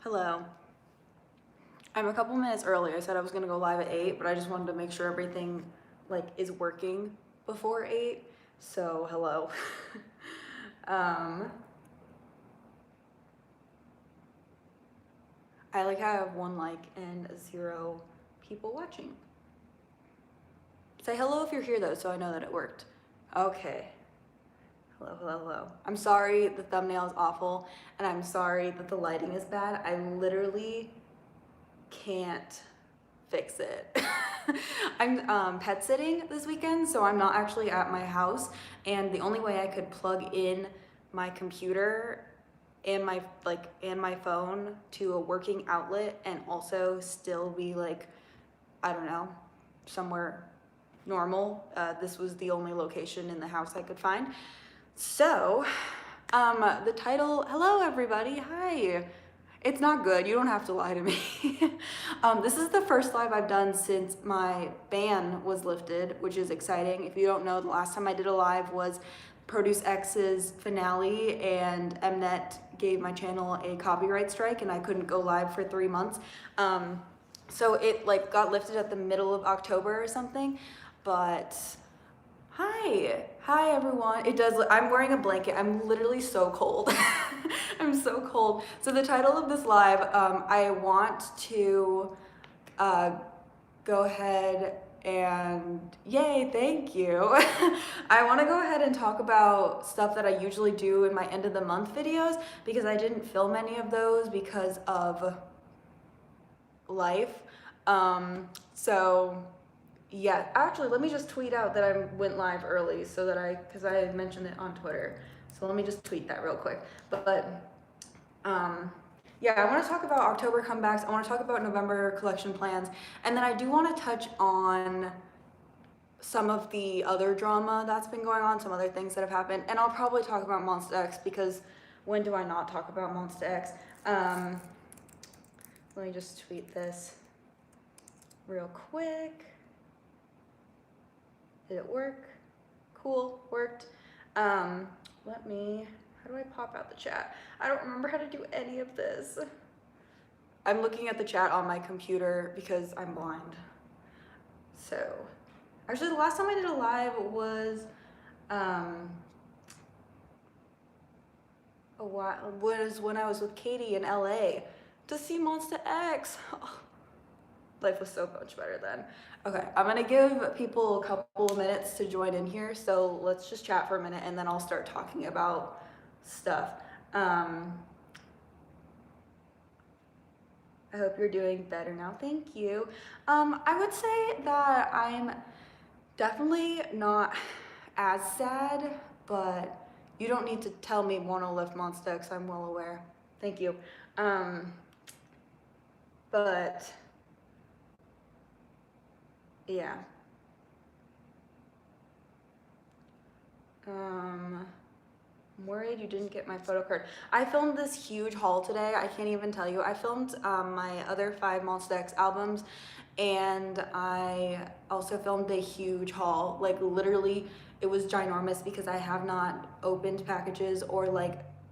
Hello. I'm a couple minutes early. I said I was gonna go live at 8, but I just wanted to make sure everything is working before 8. So hello. I have 1 like and 0 people watching. Say hello if you're here though, so I know that it worked. Okay. Hello. I'm sorry the thumbnail is awful, and I'm sorry that the lighting is bad. I literally can't fix it. I'm pet sitting this weekend, so I'm not actually at my house, and the only way I could plug in my computer and my phone to a working outlet and also still be I don't know, somewhere normal, this was the only location in the house I could find. So the title, hello everybody, hi. It's not good, you don't have to lie to me. This is the first live I've done since my ban was lifted, which is exciting. If you don't know, the last time I did a live was Produce X's finale, and Mnet gave my channel a copyright strike and I couldn't go live for 3 months. So it got lifted at the middle of October or something, but hi everyone. It does, I'm wearing a blanket. I'm literally so cold. I'm so cold. So the title of this live, I want to go ahead and, yay, thank you. I want to go ahead and talk about stuff that I usually do in my end of the month videos, because I didn't film any of those because of life. So yeah, actually, let me just tweet out that I went live early so that because I had mentioned it on Twitter. So let me just tweet that real quick. Yeah, I want to talk about October comebacks. I want to talk about November collection plans. And then I do want to touch on some of the other drama that's been going on, some other things that have happened. And I'll probably talk about Monsta X, because when do I not talk about Monsta X? Let me just tweet this real quick. Did it work? Cool, worked. How do I pop out the chat? I don't remember how to do any of this. I'm looking at the chat on my computer because I'm blind. So, actually the last time I did a live was, when I was with Katie in LA to see Monsta X. Oh, life was so much better then. Okay, I'm gonna give people a couple of minutes to join in here, so let's just chat for a minute and then I'll start talking about stuff. I hope you're doing better now, thank you. I would say that I'm definitely not as sad, but you don't need to tell me monolith Monsta X, I'm well aware. Thank you. But yeah. I'm worried you didn't get my photo card. I filmed this huge haul today. I can't even tell you. I filmed my other 5 Monsta X albums, and I also filmed a huge haul. Literally, it was ginormous because I have not opened packages or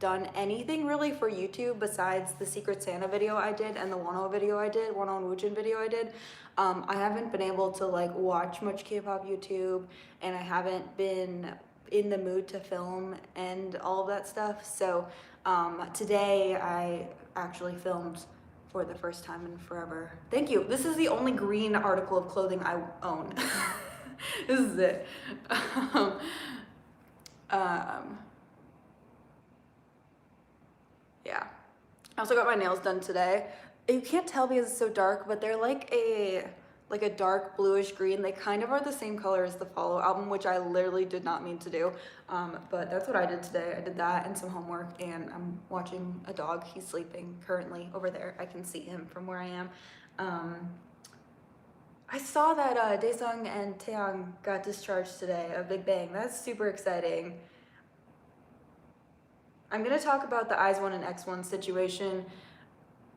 done anything really for YouTube besides the Secret Santa video I did and the Wano video I did, Wano and Woojin video I did. I haven't been able to watch much K-pop YouTube, and I haven't been in the mood to film and all of that stuff. So today I actually filmed for the first time in forever. Thank you. This is the only green article of clothing I own. This is it. Yeah. I also got my nails done today. You can't tell because it's so dark, but they're like a dark bluish green. They kind of are the same color as the Follow album, which I literally did not mean to do. But that's what I did today. I did that and some homework, and I'm watching a dog. He's sleeping currently over there. I can see him from where I am. I saw that Daesung and Taeyang got discharged today of Big Bang. That's super exciting. I'm gonna talk about the IZ*ONE and X1 situation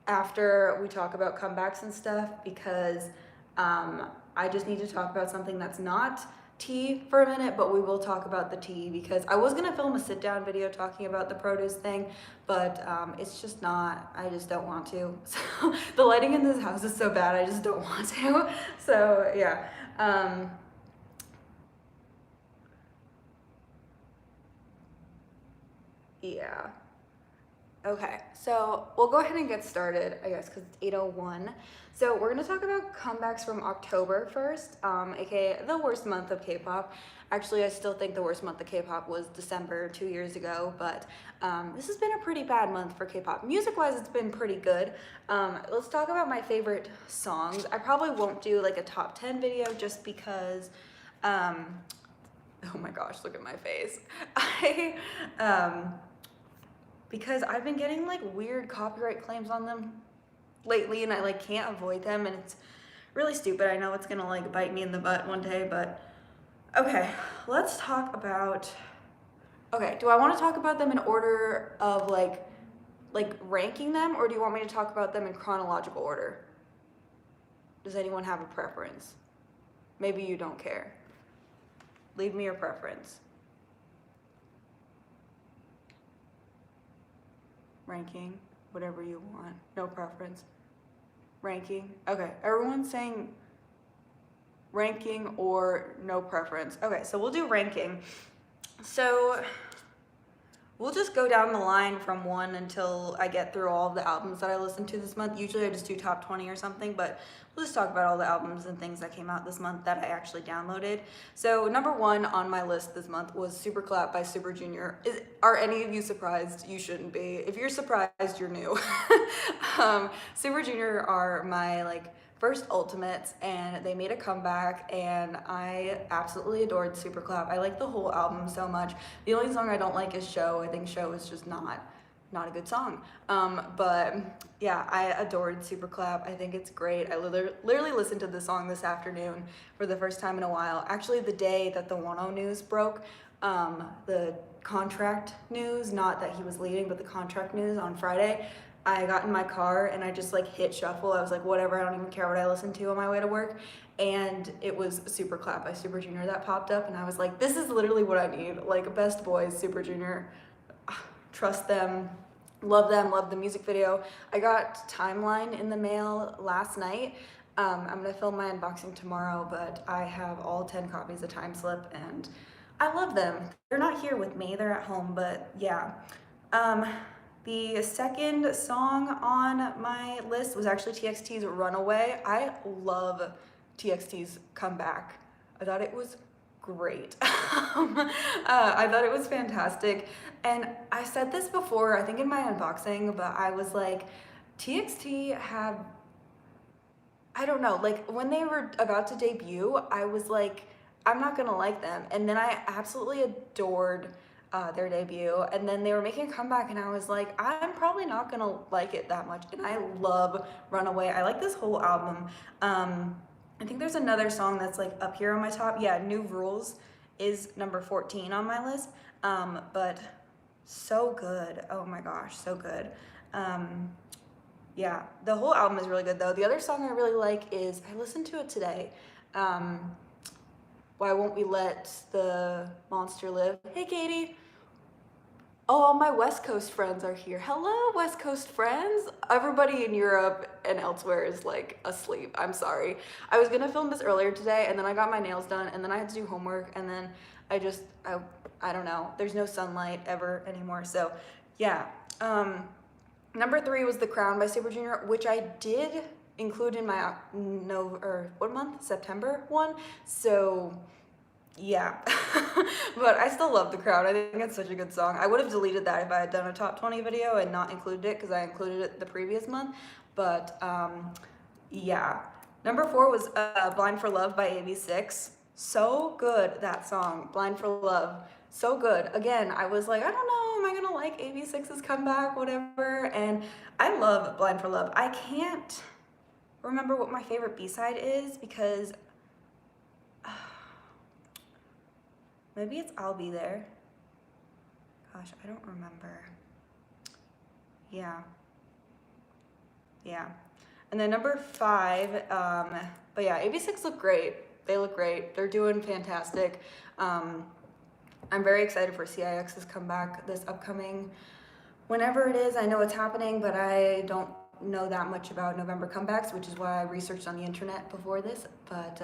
after we talk about comebacks and stuff, because I just need to talk about something that's not tea for a minute, but we will talk about the tea because I was gonna film a sit down video talking about the produce thing, but it's just not, I just don't want to. So the lighting in this house is so bad, I just don't want to. So yeah. Yeah. Okay, so we'll go ahead and get started, I guess, because it's 8:01. So we're going to talk about comebacks from October first, aka the worst month of K-pop. Actually, I still think the worst month of K-pop was December 2 years ago, but this has been a pretty bad month for K-pop. Music-wise, it's been pretty good. Let's talk about my favorite songs. I probably won't do like a top 10 video just because, oh my gosh, look at my face. Because I've been getting like weird copyright claims on them lately and I like can't avoid them and it's really stupid. I know it's gonna like bite me in the butt one day, but okay, let's talk about, okay, do I want to talk about them in order of like ranking them, or do you want me to talk about them in chronological order? Does anyone have a preference? Maybe you don't care. Leave me your preference. Ranking, whatever you want, no preference. Ranking, okay, everyone's saying ranking or no preference. Okay, so we'll do ranking. So we'll just go down the line from 1 until I get through all of the albums that I listened to this month. Usually I just do top 20 or something, but we'll just talk about all the albums and things that came out this month that I actually downloaded. So number 1 on my list this month was Super Clap by Super Junior. Are any of you surprised? You shouldn't be. If you're surprised, you're new. Super Junior are my like first Ultimates, and they made a comeback, and I absolutely adored Super Clap. I like the whole album so much. The only song I don't like is Show. I think Show is just not a good song. But yeah, I adored Super Clap. I think it's great. I literally listened to the song this afternoon for the first time in a while. Actually, the day that the 1-0 news broke, the contract news, not that he was leaving, but the contract news on Friday, I got in my car and I just like hit shuffle. I was like, whatever, I don't even care what I listen to on my way to work. And it was Super Clap by Super Junior that popped up, and I was like, this is literally what I need. Like, best boys, Super Junior. Trust them, love the music video. I got Timeline in the mail last night. I'm gonna film my unboxing tomorrow, but I have all 10 copies of Time Slip and I love them. They're not here with me, they're at home, but yeah. The second song on my list was actually TXT's Runaway. I love TXT's comeback. I thought it was great. I thought it was fantastic. And I said this before, I think in my unboxing, but I was like, TXT have, I don't know, like when they were about to debut, I was like, I'm not gonna like them. And then I absolutely adored their debut, and then they were making a comeback and I was like, I'm probably not gonna like it that much. And I love Runaway. I like this whole album. I think there's another song that's like up here on my top. Yeah, New Rules is number 14 on my list, but so good. Oh my gosh, so good. Yeah, the whole album is really good though. The other song I really like is, I listened to it today, Why Won't We Let the Monster Live? Hey Katie. Oh, all my West Coast friends are here. Hello, West Coast friends. Everybody in Europe and elsewhere is like asleep. I'm sorry. I was gonna film this earlier today, and then I got my nails done, and then I had to do homework, and then I don't know. There's no sunlight ever anymore. So yeah. Number 3 was The Crown by Super Junior, which I did include in my what month? September one. So yeah, but I still love The Crown. I think it's such a good song. I would have deleted that if I had done a top 20 video and not included it, because I included it the previous month. But yeah. Number 4 was Blind for Love by AB6. So good, that song, Blind for Love. So good. Again, I was like, I don't know, am I gonna like AB6's comeback, whatever? And I love Blind for Love. I can't remember what my favorite B-side is, because maybe it's I'll Be There. Gosh, I don't remember. Yeah. And then number 5, but yeah, AB6 look great. They look great. They're doing fantastic. I'm very excited for CIX's comeback this upcoming, whenever it is. I know it's happening, but I don't know that much about November comebacks, which is why I researched on the internet before this. But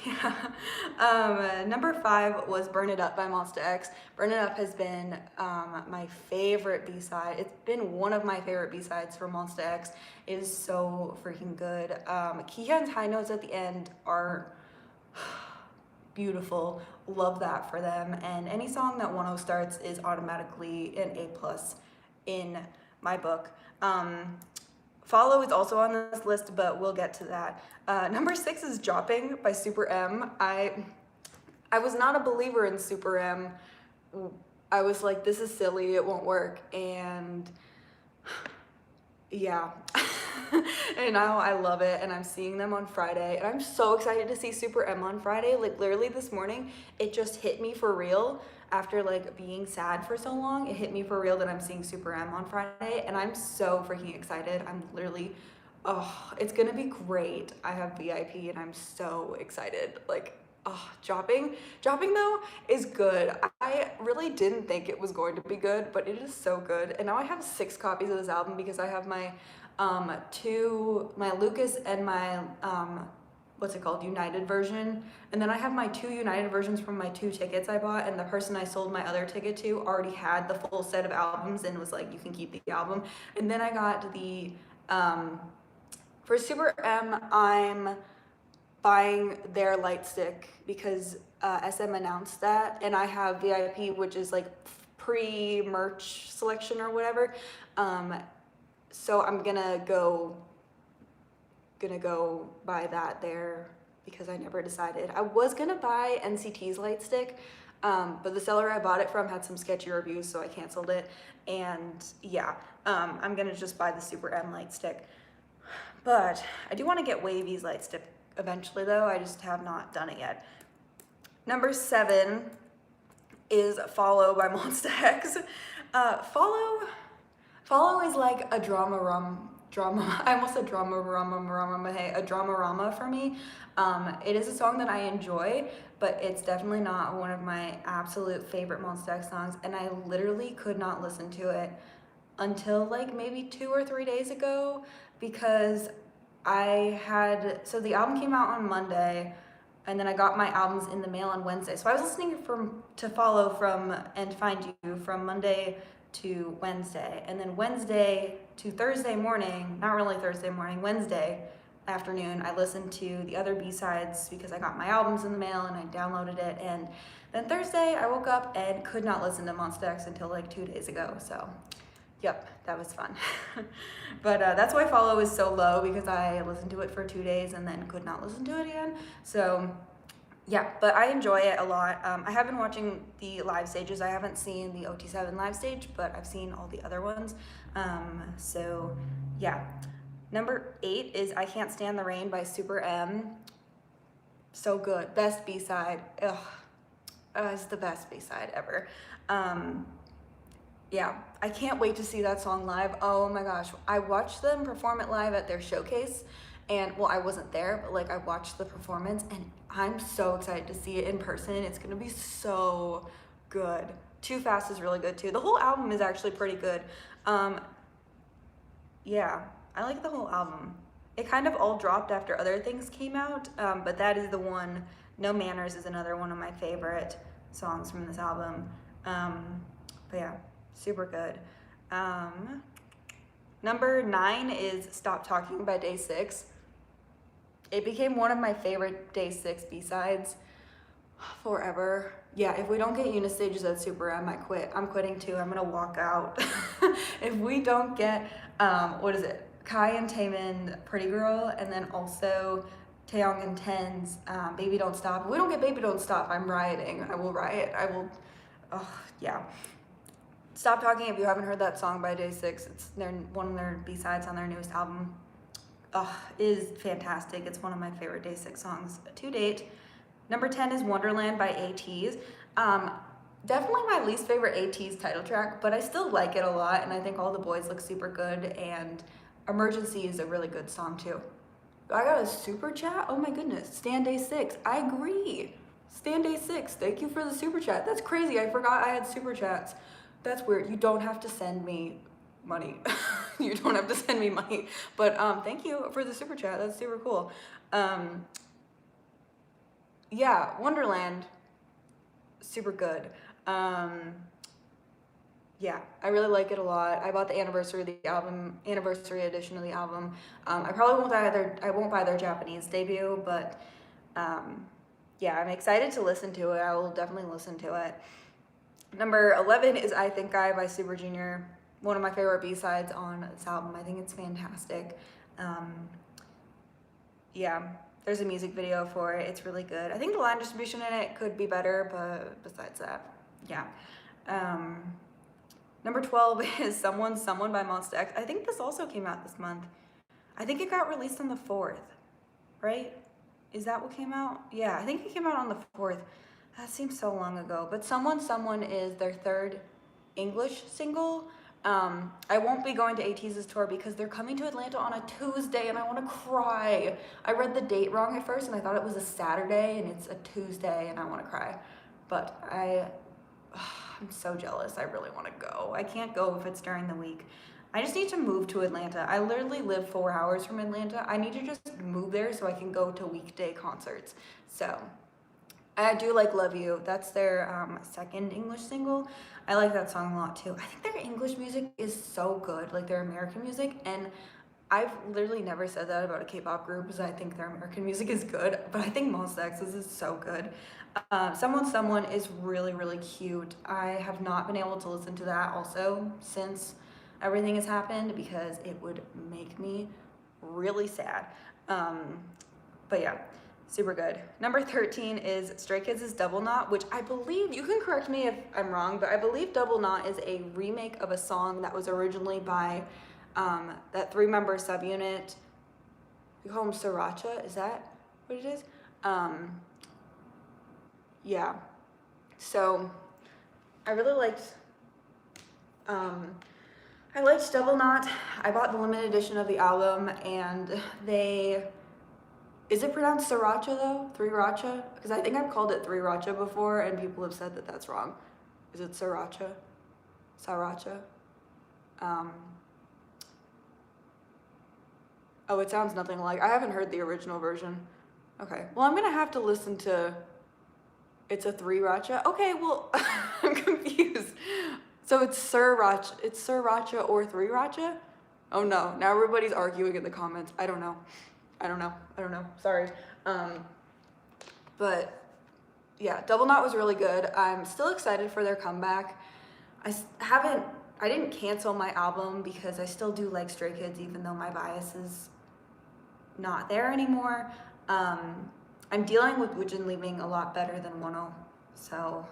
yeah. Number 5 was Burn It Up by Monsta X. Burn It Up has been my favorite B-side. It's been one of my favorite B-sides for Monsta X. It is so freaking good. Kihyun's high notes at the end are beautiful. Love that for them. And any song that 1-0 starts is automatically an A+ in my book. Follow is also on this list, but we'll get to that. Number 6 is Dropping by SuperM. I was not a believer in SuperM. I was like, this is silly, it won't work. And yeah. And now I love it, and I'm seeing them on Friday, and I'm so excited to see SuperM on Friday. Like, literally this morning, it just hit me for real. After like being sad for so long, it hit me for real that I'm seeing SuperM on Friday, and I'm so freaking excited. I'm literally, oh, it's gonna be great. I have VIP and I'm so excited. Like, oh, Dropping though is good. I really didn't think it was going to be good, but it is so good. And now I have 6 copies of this album because I have my my Lucas and my what's it called, United version, and then I have my 2 United versions from my 2 tickets I bought, and the person I sold my other ticket to already had the full set of albums and was like, you can keep the album. And then I got the for SuperM, I'm buying their Lightstick because SM announced that, and I have VIP, which is like pre-merch selection or whatever. So I'm gonna go buy that there because I never decided. I was gonna buy NCT's Lightstick, but the seller I bought it from had some sketchy reviews, so I canceled it. And yeah, I'm gonna just buy the SuperM Lightstick. But I do want to get Wavy's Lightstick eventually, though. I just have not done it yet. Number 7 is Follow by Monsta X. Follow is like a drama. I almost said a drama for me. It is a song that I enjoy, but it's definitely not one of my absolute favorite Monsta X songs, and I literally could not listen to it until like maybe 2 or 3 days ago, because so the album came out on Monday, and then I got my albums in the mail on Wednesday. So I was listening to Follow from And Find You from Monday to Wednesday, and then Wednesday to Thursday morning, not really Thursday morning, Wednesday afternoon, I listened to the other B-sides because I got my albums in the mail and I downloaded it. And then Thursday I woke up and could not listen to Monsta X until like 2 days ago. So yep, that was fun. But that's why Follow is so low, because I listened to it for 2 days and then could not listen to it again. So yeah, but I enjoy it a lot. I have been watching the live stages. I haven't seen the OT7 live stage, but I've seen all the other ones. So yeah. Number 8 is I Can't Stand the Rain by SuperM. So good. Best B-side. Ugh. It's the best B-side ever. Yeah, I can't wait to see that song live. Oh my gosh. I watched them perform it live at their showcase, and well, I wasn't there, but like I watched the performance, and I'm so excited to see it in person. It's gonna be so good. Too Fast is really good too. The whole album is actually pretty good. Yeah, I like the whole album. It kind of all dropped after other things came out, but that is the one. No Manners is another one of my favorite songs from this album. But yeah, super good. Number 9 is Stop Talking by Day 6. It became one of my favorite Day 6 B-sides forever. Yeah, if we don't get Unistages at SuperM, I quit. I'm quitting too. I'm gonna walk out. If we don't get, what is it? Kai and Taemin, Pretty Girl, and then also Taeyong and Ten's Baby Don't Stop. If we don't get Baby Don't Stop, I'm rioting. I will riot. I will, oh, yeah. Stop Talking, if you haven't heard that song by Day 6, it's one of their B-sides on their newest album. Is fantastic. It's one of my favorite Day 6 songs to date. Number 10 is Wonderland by ATEEZ. Definitely my least favorite ATEEZ title track, but I still like it a lot, and I think All the Boys look super good, and Emergency is a really good song too. I got a super chat. Oh my goodness. Stan Day 6. I agree. Stan Day 6. Thank you for the super chat. That's crazy. I forgot I had super chats. That's weird. You don't have to send me money. You don't have to send me money. But thank you for the super chat. That's super cool. Yeah, Wonderland. Super good. Yeah, I really like it a lot. I bought the anniversary edition of the album. I probably won't buy their Japanese debut, but yeah, I'm excited to listen to it. I will definitely listen to it. Number 11 is I Think I by Super Junior. One of my favorite B-sides on this album. I think it's fantastic. Yeah, there's a music video for it. It's really good. I think the line distribution in it could be better, but besides that, yeah. Number 12 is Someone by Monsta X. I think this also came out this month. I think it got released on the 4th, right? Is that what came out? Yeah, I think it came out on the 4th. That seems so long ago. But Someone is their third English single. I won't be going to ATEEZ's tour because they're coming to Atlanta on a Tuesday and I want to cry. I read the date wrong at first and I thought it was a Saturday and it's a Tuesday and I want to cry. But I'm so jealous. I really want to go. I can't go if it's during the week. I just need to move to Atlanta. I literally live 4 hours from Atlanta. I need to just move there so I can go to weekday concerts. So I do like Love You. That's their second English single. I like that song a lot too. I think their English music is so good, like their American music, and I've literally never said that about a K-pop group because I think their American music is good, but I think Monsta X's is so good. Someone is really, really cute. I have not been able to listen to that also since everything has happened because it would make me really sad. But yeah, super good. Number 13 is Stray Kids' Double Knot, which I believe, you can correct me if I'm wrong, but I believe Double Knot is a remake of a song that was originally by that 3-member subunit. We call them Sriracha, is that what it is? Yeah, so I really liked, I liked Double Knot. I bought the limited edition of the album and is it pronounced Sriracha though? 3-racha? Because I think I've called it 3-racha before and people have said that that's wrong. Is it Sriracha? Sriracha? Oh, it sounds nothing like, I haven't heard the original version. Okay, well I'm gonna have to listen to, it's a 3-racha? Okay, well, I'm confused. So it's Sriracha or 3-racha? Oh no, now everybody's arguing in the comments. I don't know, sorry. But yeah, Double Knot was really good. I'm still excited for their comeback. I didn't cancel my album because I still do like Stray Kids even though my bias is not there anymore. I'm dealing with Woojin leaving a lot better than Wono, so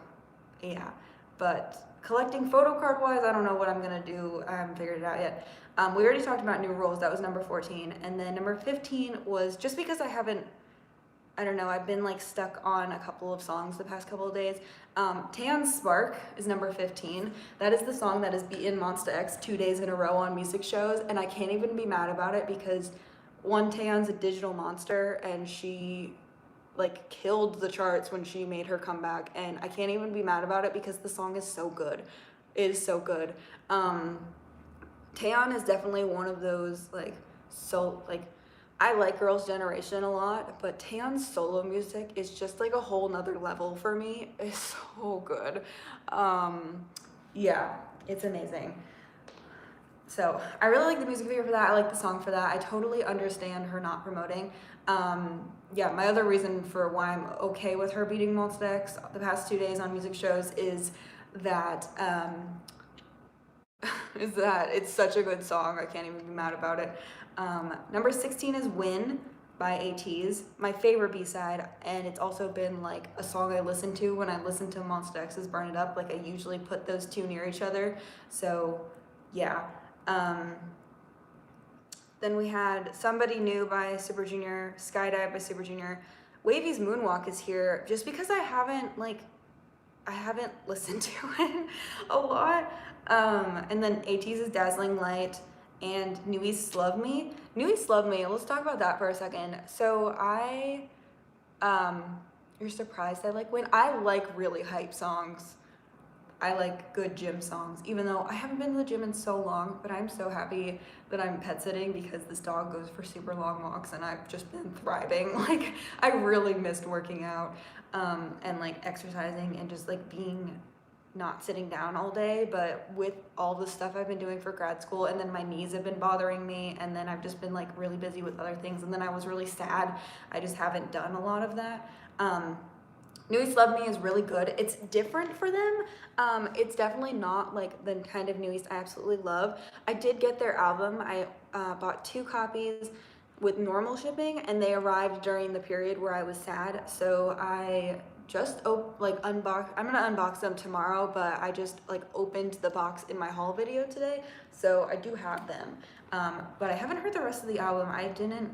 yeah. But collecting photo card wise, I don't know what I'm gonna do. I haven't figured it out yet. We already talked about New Rules, that was number 14. And then number 15 was, just because I don't know, I've been like stuck on a couple of songs the past couple of days. Taeyeon's Spark is number 15. That is the song that has beaten Monsta X 2 days in a row on music shows, and I can't even be mad about it because one, Taeyeon's a digital monster and she like killed the charts when she made her comeback, and I can't even be mad about it because the song is so good. It is so good. Taeyeon is definitely one of those I like Girls' Generation a lot, but Taeyeon's solo music is just like a whole nother level for me. It's so good. Yeah, it's amazing. So I really like the music video for that. I like the song for that. I totally understand her not promoting. Yeah, my other reason for why I'm okay with her beating Monsta X the past 2 days on music shows is that it's such a good song. I can't even be mad about it. Number 16 is Win by ATEEZ, my favorite B-side, and it's also been like a song I listen to when I listen to Monsta X's Burn It Up. Like I usually put those two near each other, so yeah. Then we had Somebody New by Super Junior, Skydive by Super Junior. Wavy's Moonwalk is here just because I haven't listened to it a lot. And then ATEEZ's Dazzling Light, and New East Love Me. New East Love Me, let's talk about that for a second. So you're surprised I like when I like really hype songs. I like good gym songs, even though I haven't been to the gym in so long, but I'm so happy that I'm pet sitting because this dog goes for super long walks and I've just been thriving. Like, I really missed working out, and like exercising and just like being not sitting down all day. But with all the stuff I've been doing for grad school, and then my knees have been bothering me, and then I've just been like really busy with other things, and then I was really sad. I just haven't done a lot of that. New East Love Me is really good. It's different for them. It's definitely not like the kind of New East I absolutely love. I did get their album. I bought 2 copies with normal shipping, and they arrived during the period where I was sad. So I just I'm gonna unbox them tomorrow, but I just like opened the box in my haul video today. So I do have them. But I haven't heard the rest of the album. I didn't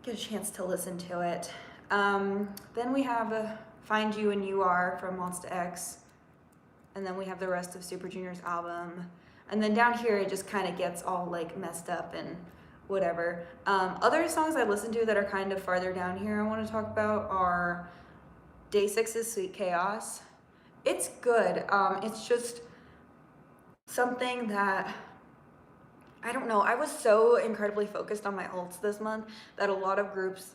get a chance to listen to it. Then we have Find You and You Are from Monsta X, and then we have the rest of Super Junior's album, and then down here it just kind of gets all like messed up and whatever. Other songs I listen to that are kind of farther down here I want to talk about are Day 6's Sweet Chaos. It's good. It's just something that, I don't know, I was so incredibly focused on my ults this month that a lot of groups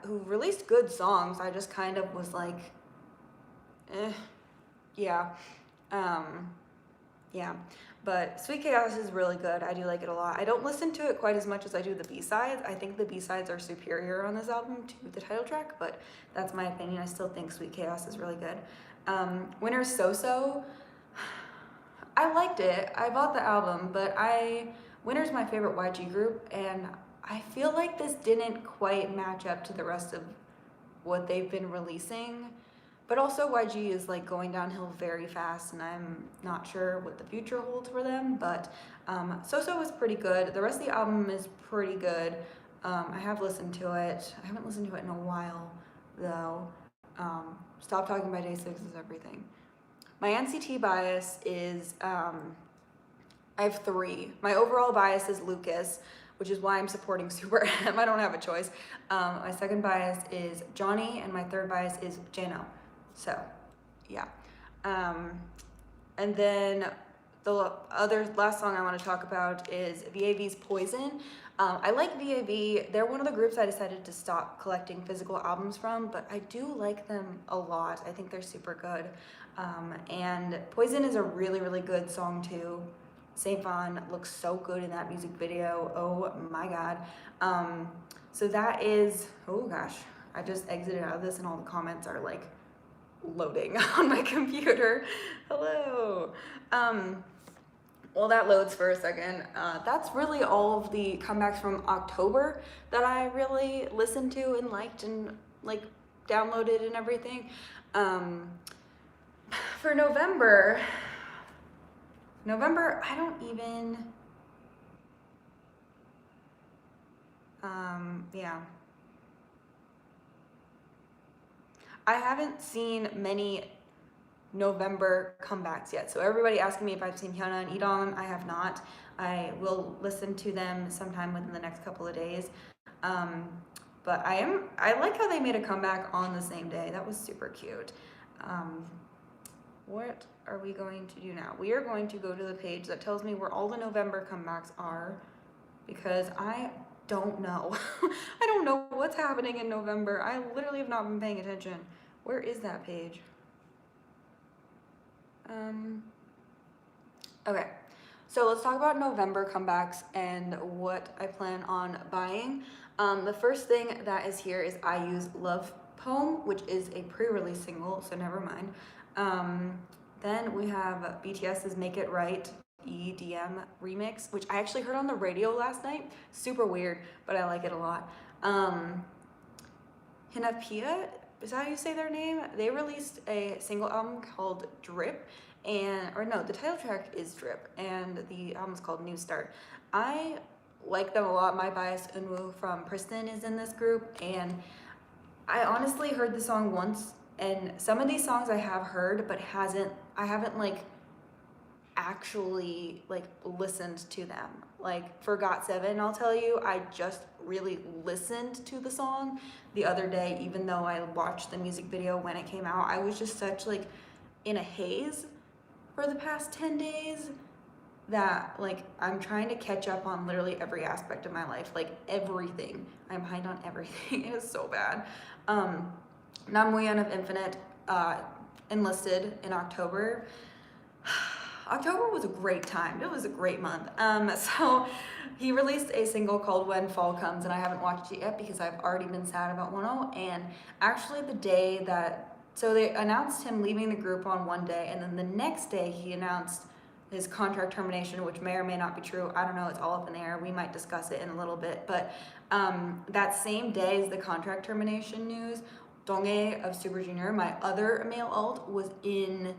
who released good songs, I just kind of was like, yeah. Yeah. But Sweet Chaos is really good. I do like it a lot. I don't listen to it quite as much as I do the B-sides. I think the B-sides are superior on this album to the title track, but that's my opinion. I still think Sweet Chaos is really good. Winter's So-So, I liked it. I bought the album, but Winter's my favorite YG group, and I feel like this didn't quite match up to the rest of what they've been releasing, but also YG is like going downhill very fast, and I'm not sure what the future holds for them. But So-So was pretty good. The rest of the album is pretty good. I have listened to it. I haven't listened to it in a while though. Stop Talking by Day 6 is everything. My NCT bias is, I have 3. My overall bias is Lucas, which is why I'm supporting SuperM. I don't have a choice. My second bias is Johnny, and my third bias is Jano. So, yeah. And then the last song I want to talk about is VAV's Poison. I like VAV. They're one of the groups I decided to stop collecting physical albums from, but I do like them a lot. I think they're super good. And Poison is a really, really good song too. Saint looks so good in that music video. Oh my god. So that is, oh gosh, I just exited out of this and all the comments are like loading on my computer. Hello. Well, that loads for a second. That's really all of the comebacks from October that I really listened to and liked and like downloaded and everything. For November, I don't even, yeah. I haven't seen many November comebacks yet. So everybody asking me if I've seen Hyuna and Edon, I have not. I will listen to them sometime within the next couple of days. But I like how they made a comeback on the same day. That was super cute. What are we going to do now? We are going to go to the page that tells me where all the November comebacks are, because I don't know. I don't know what's happening in November. I literally have not been paying attention. Where is that page? Okay, so let's talk about November comebacks and what I plan on buying. The first thing that is here is IU's Love Poem, which is a pre-release single, so never mind. Then we have BTS's Make It Right EDM remix, which I actually heard on the radio last night. Super weird, but I like it a lot. Hinapia, is that how you say their name? They released a single album called Drip, the title track is Drip, and the album's called New Start. I like them a lot. My bias, Eunwoo from Pristin, is in this group, and I honestly heard the song once, and some of these songs I have heard, but I actually like listened to them. Like for GOT7, I'll tell you, I just really listened to the song the other day, even though I watched the music video when it came out. I was just such like in a haze for the past 10 days that like I'm trying to catch up on literally every aspect of my life, like everything. I'm behind on everything. It is so bad. Namuyan of Infinite enlisted in October. October was a great time. It was a great month. So he released a single called When Fall Comes, and I haven't watched it yet because I've already been sad about 1-0. And actually the day that, so they announced him leaving the group on one day, and then the next day he announced his contract termination, which may or may not be true. I don't know, it's all up in the air. We might discuss it in a little bit. But that same day as the contract termination news, Donghae of Super Junior, my other male alt, was in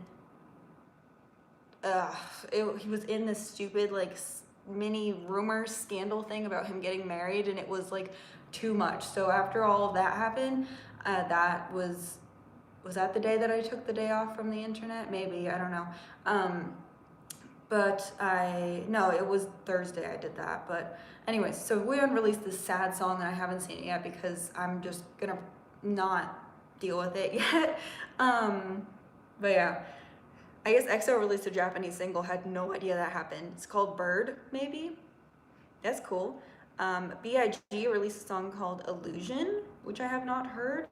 he was in this stupid like mini rumor scandal thing about him getting married, and it was like too much. So after all of that happened, that was that the day that I took the day off from the internet? Maybe, I don't know. But no, it was Thursday I did that. But anyways, so Wooyeon released this sad song and I haven't seen it yet because I'm just gonna not deal with it yet. But yeah, I guess EXO released a Japanese single, had no idea that happened. It's called Bird, maybe? That's cool. B.I.G. released a song called Illusion, which I have not heard.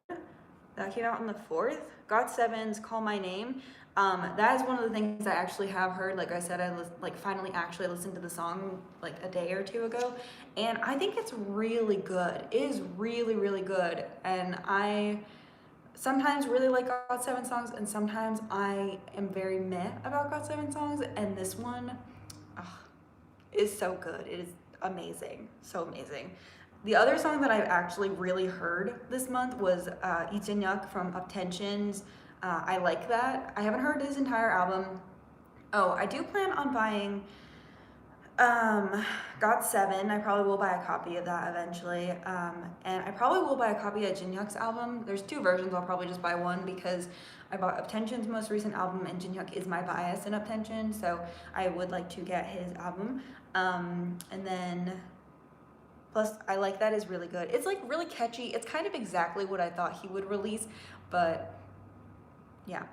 That came out on the 4th. GOT7's Call My Name. That is one of the things I actually have heard. Like I said, I finally actually listened to the song like a day or two ago, and I think it's really good. It is really, really good, and I sometimes really like GOT7 songs, and sometimes I am very meh about GOT7 songs, and this one is so good. It is amazing, so amazing. The other song that I've actually really heard this month was Lee from Uptension's I Like That. I haven't heard his entire album. Oh, I do plan on buying GOT7. I probably will buy a copy of that eventually. And I probably will buy a copy of Jinhyuk's album. There's 2 versions. I'll probably just buy one because I bought Uptension's most recent album, and Jinhyuk is my bias in Uptension, so I would like to get his album. And then plus, I Like That is really good. It's like really catchy. It's kind of exactly what I thought he would release, but yeah.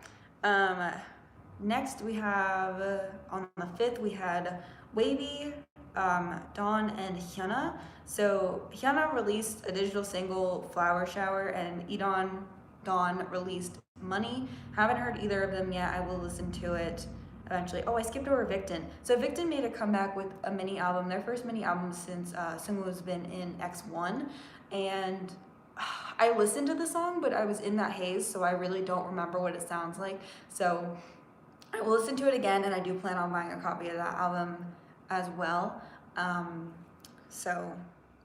Next we have, on the 5th, we had Wavy, Dawn, and Hyuna. So Hyuna released a digital single, Flower Shower, and Dawn released Money. Haven't heard either of them yet. I will listen to it eventually. Oh, I skipped over Victon. So Victon made a comeback with a mini album, their first mini album since Sungwoo's been in X1, and I listened to the song, but I was in that haze, so I really don't remember what it sounds like. So I will listen to it again, and I do plan on buying a copy of that album as well. So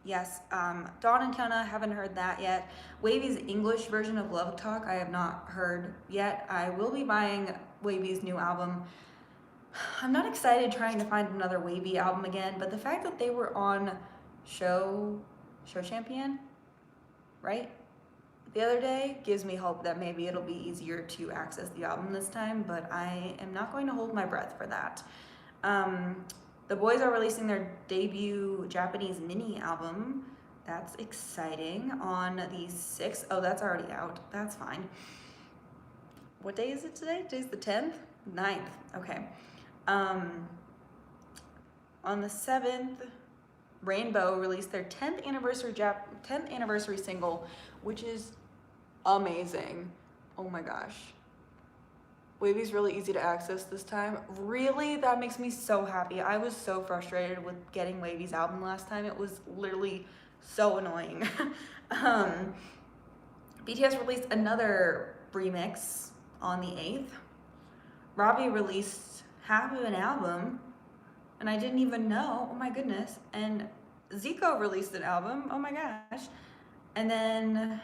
yes, Dawn and Hyuna, haven't heard that yet. Wavy's English version of Love Talk, I have not heard yet. I will be buying Wavy's new album. I'm not excited trying to find another Wavy album again, but the fact that they were on Show Champion, right, the other day gives me hope that maybe it'll be easier to access the album this time, but I am not going to hold my breath for that. The boys are releasing their debut Japanese mini album. That's exciting. On the 6th. Oh, that's already out. That's fine. What day is it today? Today's the 10th? 9th. Okay. On the 7th, Rainbow released their 10th anniversary single, which is amazing. Oh my gosh. Wavy's really easy to access this time. Really? That makes me so happy. I was so frustrated with getting Wavy's album last time. It was literally so annoying. BTS released another remix on the 8th. Robbie released half of an album, and I didn't even know. Oh my goodness. And Zico released an album. Oh my gosh. And then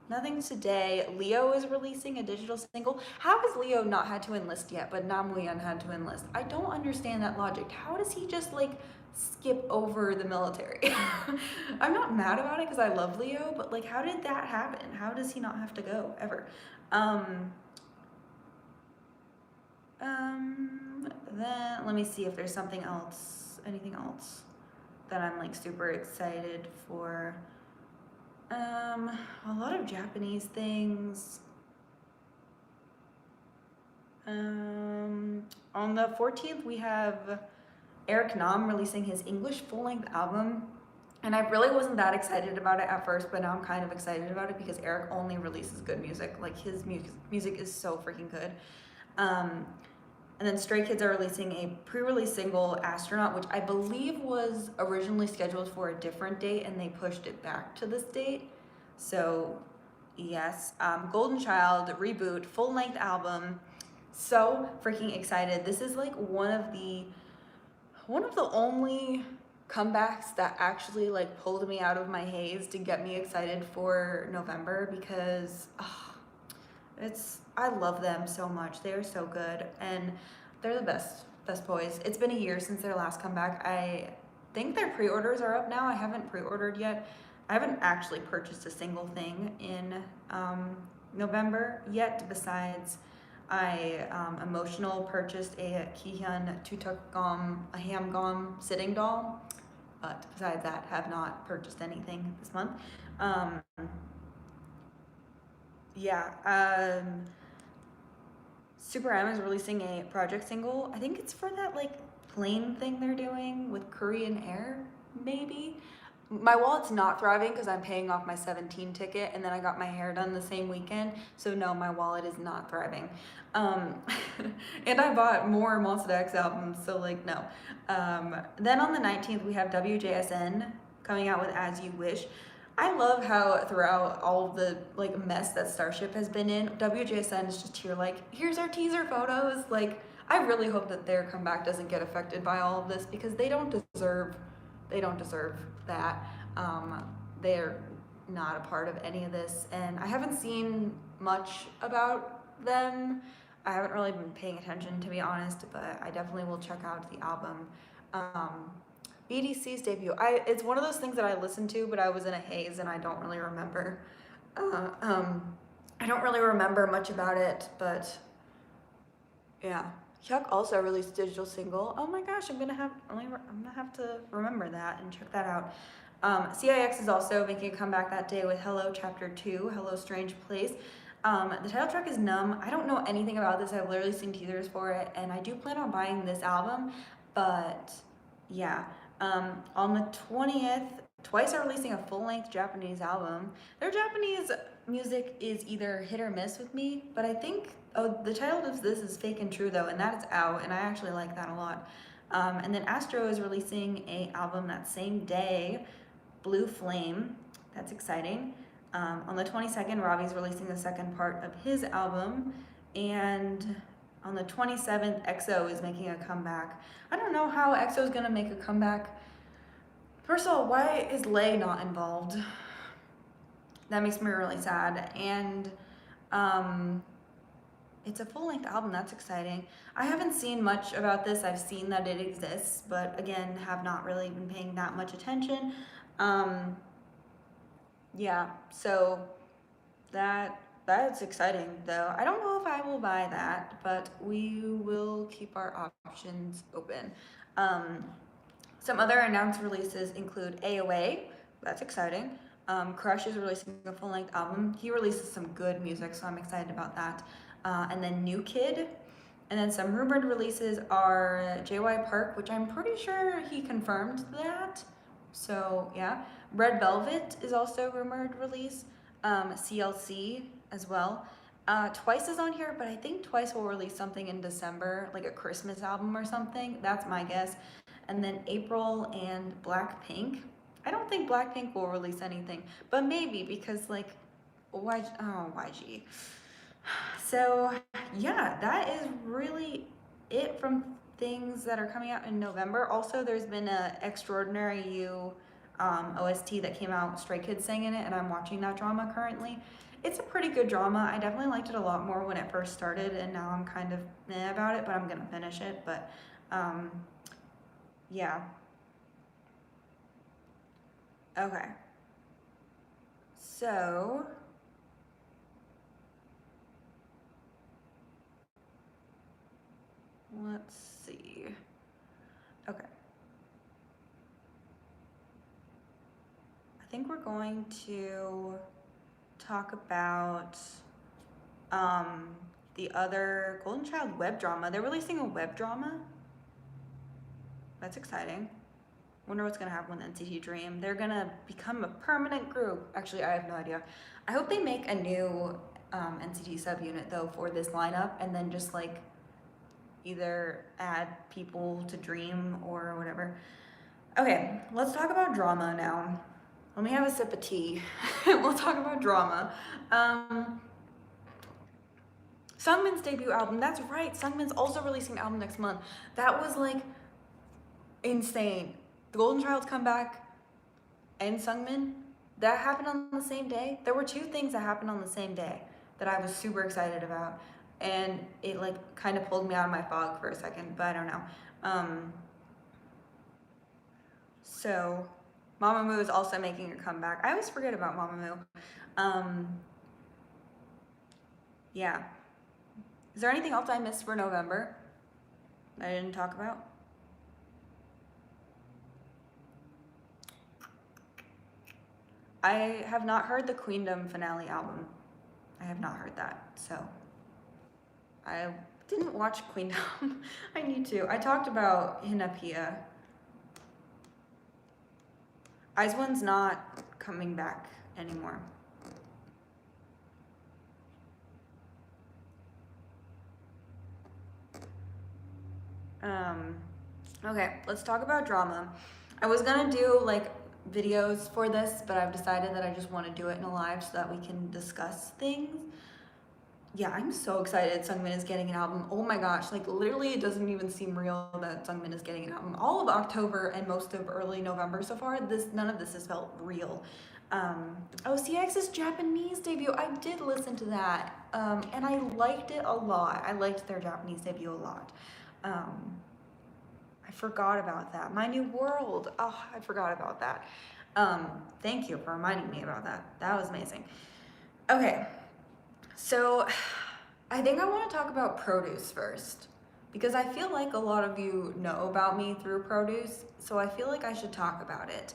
nothing today. Leo is releasing a digital single. How has Leo not had to enlist yet, but Namuyan had to enlist? I don't understand that logic. How does he just like skip over the military? I'm not mad about it because I love Leo, but like, how did that happen? How does he not have to go ever? Then let me see if there's anything else that I'm like super excited for. A lot of Japanese things. On the 14th, we have Eric Nam releasing his English full-length album. And I really wasn't that excited about it at first, but now I'm kind of excited about it because Eric only releases good music. Like, his music is so freaking good. And then Stray Kids are releasing a pre-release single, Astronaut, which I believe was originally scheduled for a different date, and they pushed it back to this date. So, yes. Golden Child, Reboot, full-length album. So freaking excited. This is like one of the only comebacks that actually like pulled me out of my haze to get me excited for November, because I love them so much. They are so good, and they're the best boys. It's been a year since their last comeback. I think their pre-orders are up now. I haven't pre-ordered yet. I haven't actually purchased a single thing in November yet, besides I emotional purchased a Kihno Tutuk a ham gom sitting doll. But besides that, have not purchased anything this month. SuperM is releasing a project single. I think it's for that like plane thing they're doing with Korean Air, maybe. My wallet's not thriving because I'm paying off my 17 ticket, and then I got my hair done the same weekend. So no, my wallet is not thriving. And I bought more Monsta X albums, so like no. Then on the 19th, we have WJSN coming out with As You Wish. I love how throughout all of the like mess that Starship has been in, WJSN is just here like, here's our teaser photos. Like, I really hope that their comeback doesn't get affected by all of this, because they don't deserve that. They're not a part of any of this, and I haven't seen much about them. I haven't really been paying attention, to be honest, but I definitely will check out the album. BDC's debut. It's one of those things that I listened to, but I was in a haze and I don't really remember. I don't really remember much about it, but yeah. Hyuk also released a digital single. Oh my gosh, I'm gonna have to remember that and check that out. CIX is also making a comeback that day with Hello Chapter 2, Hello Strange Place. The title track is Numb. I don't know anything about this. I've literally seen teasers for it, and I do plan on buying this album, but yeah. On the 20th, Twice are releasing a full-length Japanese album. Their Japanese music is either hit or miss with me, but I think, the title of this is Fake and True though, and that is out, and I actually like that a lot. And then Astro is releasing an album that same day, Blue Flame. That's exciting. On the 22nd, Robbie's releasing the second part of his album, and on the 27th, EXO is making a comeback. I don't know how EXO is gonna make a comeback. First of all, why is Lay not involved? That makes me really sad. And it's a full-length album. That's exciting. I haven't seen much about this. I've seen that it exists, but again, have not really been paying that much attention. Yeah, so that's exciting though. I don't know if I will buy that, but we will keep our options open. Some other announced releases include AOA. That's exciting. Crush is releasing a full-length album. He releases some good music, so I'm excited about that. And then New Kid. And then some rumored releases are JY Park, which I'm pretty sure he confirmed that. So yeah. Red Velvet is also rumored release. CLC as well. Twice is on here, but I think Twice will release something in December, like a Christmas album or something. That's my guess. And then April and Blackpink. I don't think Blackpink will release anything, but maybe, because like, YG. So yeah, that is really it from things that are coming out in November. Also, there's been a Extraordinary You OST that came out, Stray Kids sang in it, and I'm watching that drama currently. It's a pretty good drama. I definitely liked it a lot more when it first started, and now I'm kind of meh about it, but I'm gonna finish it. But yeah. Okay. So let's see. Okay. I think we're going to talk about the other Golden Child web drama. They're releasing a web drama. That's exciting. Wonder what's gonna happen with NCT Dream. They're gonna become a permanent group. Actually, I have no idea. I hope they make a new NCT subunit though for this lineup, and then just like either add people to Dream or whatever. Okay, let's talk about drama now. Let me have a sip of tea. We'll talk about drama. Sungmin's debut album. That's right. Sungmin's also releasing an album next month. That was like insane. The Golden Child's comeback and Sungmin, that happened on the same day. There were two things that happened on the same day that I was super excited about, and it like kind of pulled me out of my fog for a second, but I don't know. So Mamamoo is also making a comeback. I always forget about Mamamoo. Yeah. Is there anything else I missed for November that I didn't talk about? I have not heard the Queendom finale album. I have not heard that, so I didn't watch Queendom. I need to. I talked about Hinapia. IZ*ONE's not coming back anymore. Okay, let's talk about drama. I was gonna do like videos for this, but I've decided that I just want to do it in a live so that we can discuss things. Yeah, I'm so excited Sungmin is getting an album. Oh my gosh, like literally it doesn't even seem real that Sungmin is getting an album. All of October and most of early November so far, none of this has felt real. Oh, CX's Japanese debut, I did listen to that, and I liked it a lot. I liked their Japanese debut a lot. I forgot about that. My New World. Oh, I forgot about that. Thank you for reminding me about that. That was amazing. Okay, so I think I want to talk about Produce first, because I feel like a lot of you know about me through Produce, so I feel like I should talk about it.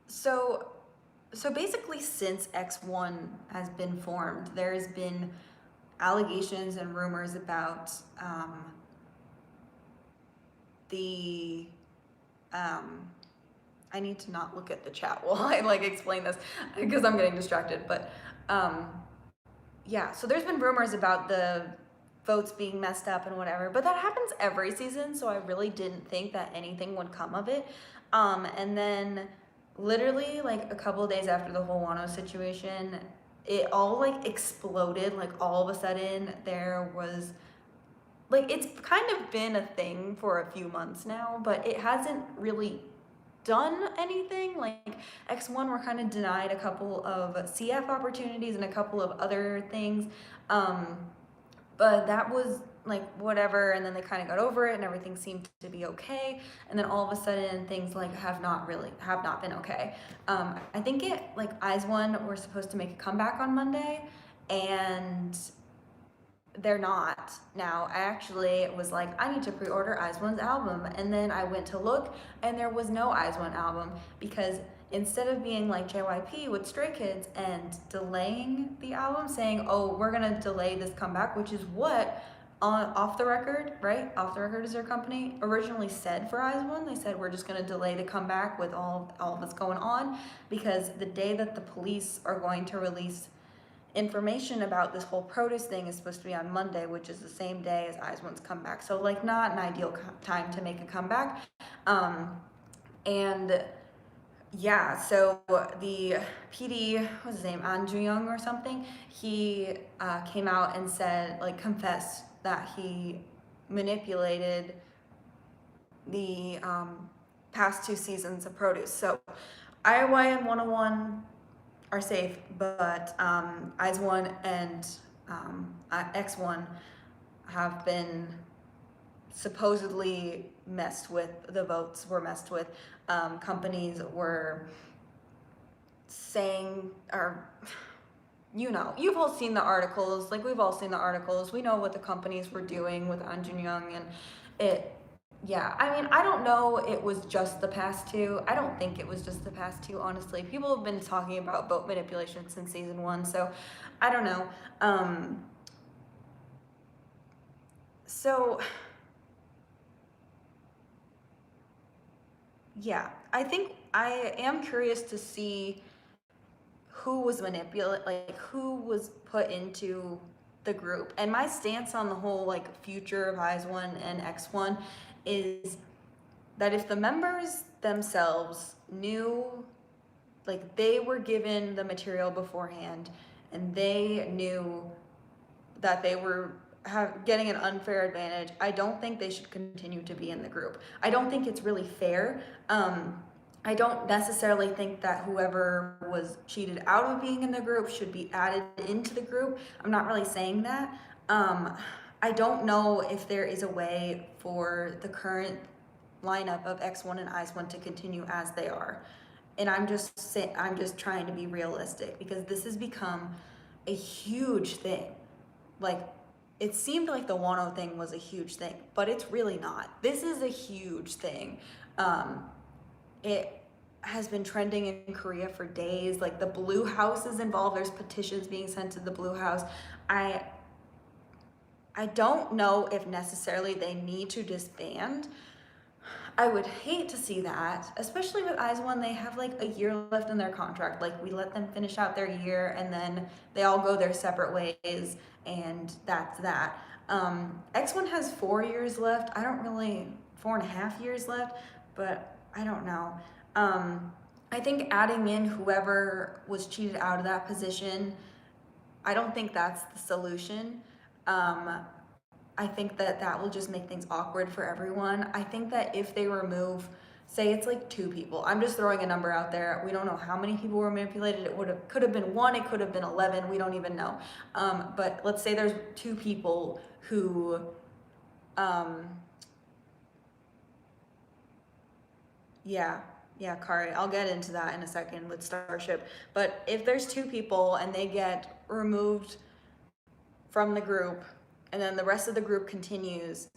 So basically, since X1 has been formed, there's been allegations and rumors about I need to not look at the chat while I like explain this because I'm getting distracted, but yeah, so there's been rumors about the votes being messed up and whatever, but that happens every season, so I really didn't think that anything would come of it. And then literally like a couple of days after the whole Wano situation, it all like exploded. Like all of a sudden there was like, it's kind of been a thing for a few months now, but it hasn't really done anything. Like X1 were kind of denied a couple of CF opportunities and a couple of other things, but that was like whatever, and then they kind of got over it and everything seemed to be okay, and then all of a sudden things like have not been okay. I think it like IZ*ONE were supposed to make a comeback on Monday, and they're not now. I actually was like, I need to pre-order IZ*ONE's album, and then I went to look and there was no IZ*ONE album, because instead of being like JYP with Stray Kids and delaying the album, saying, oh, we're gonna delay this comeback, which is what Off the Record, right? Off the Record is their company, originally said for IZ*ONE. They said, we're just gonna delay the comeback with all of this going on, because the day that the police are going to release information about this whole Produce thing is supposed to be on Monday, which is the same day as IZ*ONE's comeback. So like not an ideal time to make a comeback. And yeah, so the PD, what's his name, An Ju-young or something, he came out and said, like confessed that he manipulated the past 2 seasons of Produce. So IOI and 101 are safe, but IZ*ONE and X1 have been supposedly messed with. The votes were messed with. Companies were saying, or you know, you've all seen the articles, like we've all seen the articles. We know what the companies were doing with An Jun-young, and yeah, I mean, I don't know it was just the past two. I don't think it was just the past two, honestly. People have been talking about vote manipulation since season 1, so I don't know. So, yeah, I think I am curious to see who was like who was put into the group. And my stance on the whole like future of IZ*ONE and X1 is that if the members themselves knew, like they were given the material beforehand and they knew that they were getting an unfair advantage, I don't think they should continue to be in the group. I don't think it's really fair. I don't necessarily think that whoever was cheated out of being in the group should be added into the group. I'm not really saying that. I don't know if there is a way for the current lineup of X1 and IZ*ONE to continue as they are. And I'm just trying to be realistic, because this has become a huge thing. Like, it seemed like the Wano thing was a huge thing, but it's really not. This is a huge thing. It has been trending in Korea for days. Like, the Blue House is involved. There's petitions being sent to the Blue House. I don't know if necessarily they need to disband. I would hate to see that, especially with IZ*ONE. They have like a year left in their contract. Like, we let them finish out their year and then they all go their separate ways, and that's that. X1 has 4 years left. 4.5 years left, but I don't know. I think adding in whoever was cheated out of that position, I don't think that's the solution. I think that will just make things awkward for everyone. I think that if they remove, say it's like 2 people, I'm just throwing a number out there. We don't know how many people were manipulated. It could have been 1, it could have been 11, we don't even know. But let's say there's 2 people who, yeah, Kari, I'll get into that in a second with Starship. But if there's 2 people and they get removed from the group, and then the rest of the group continues,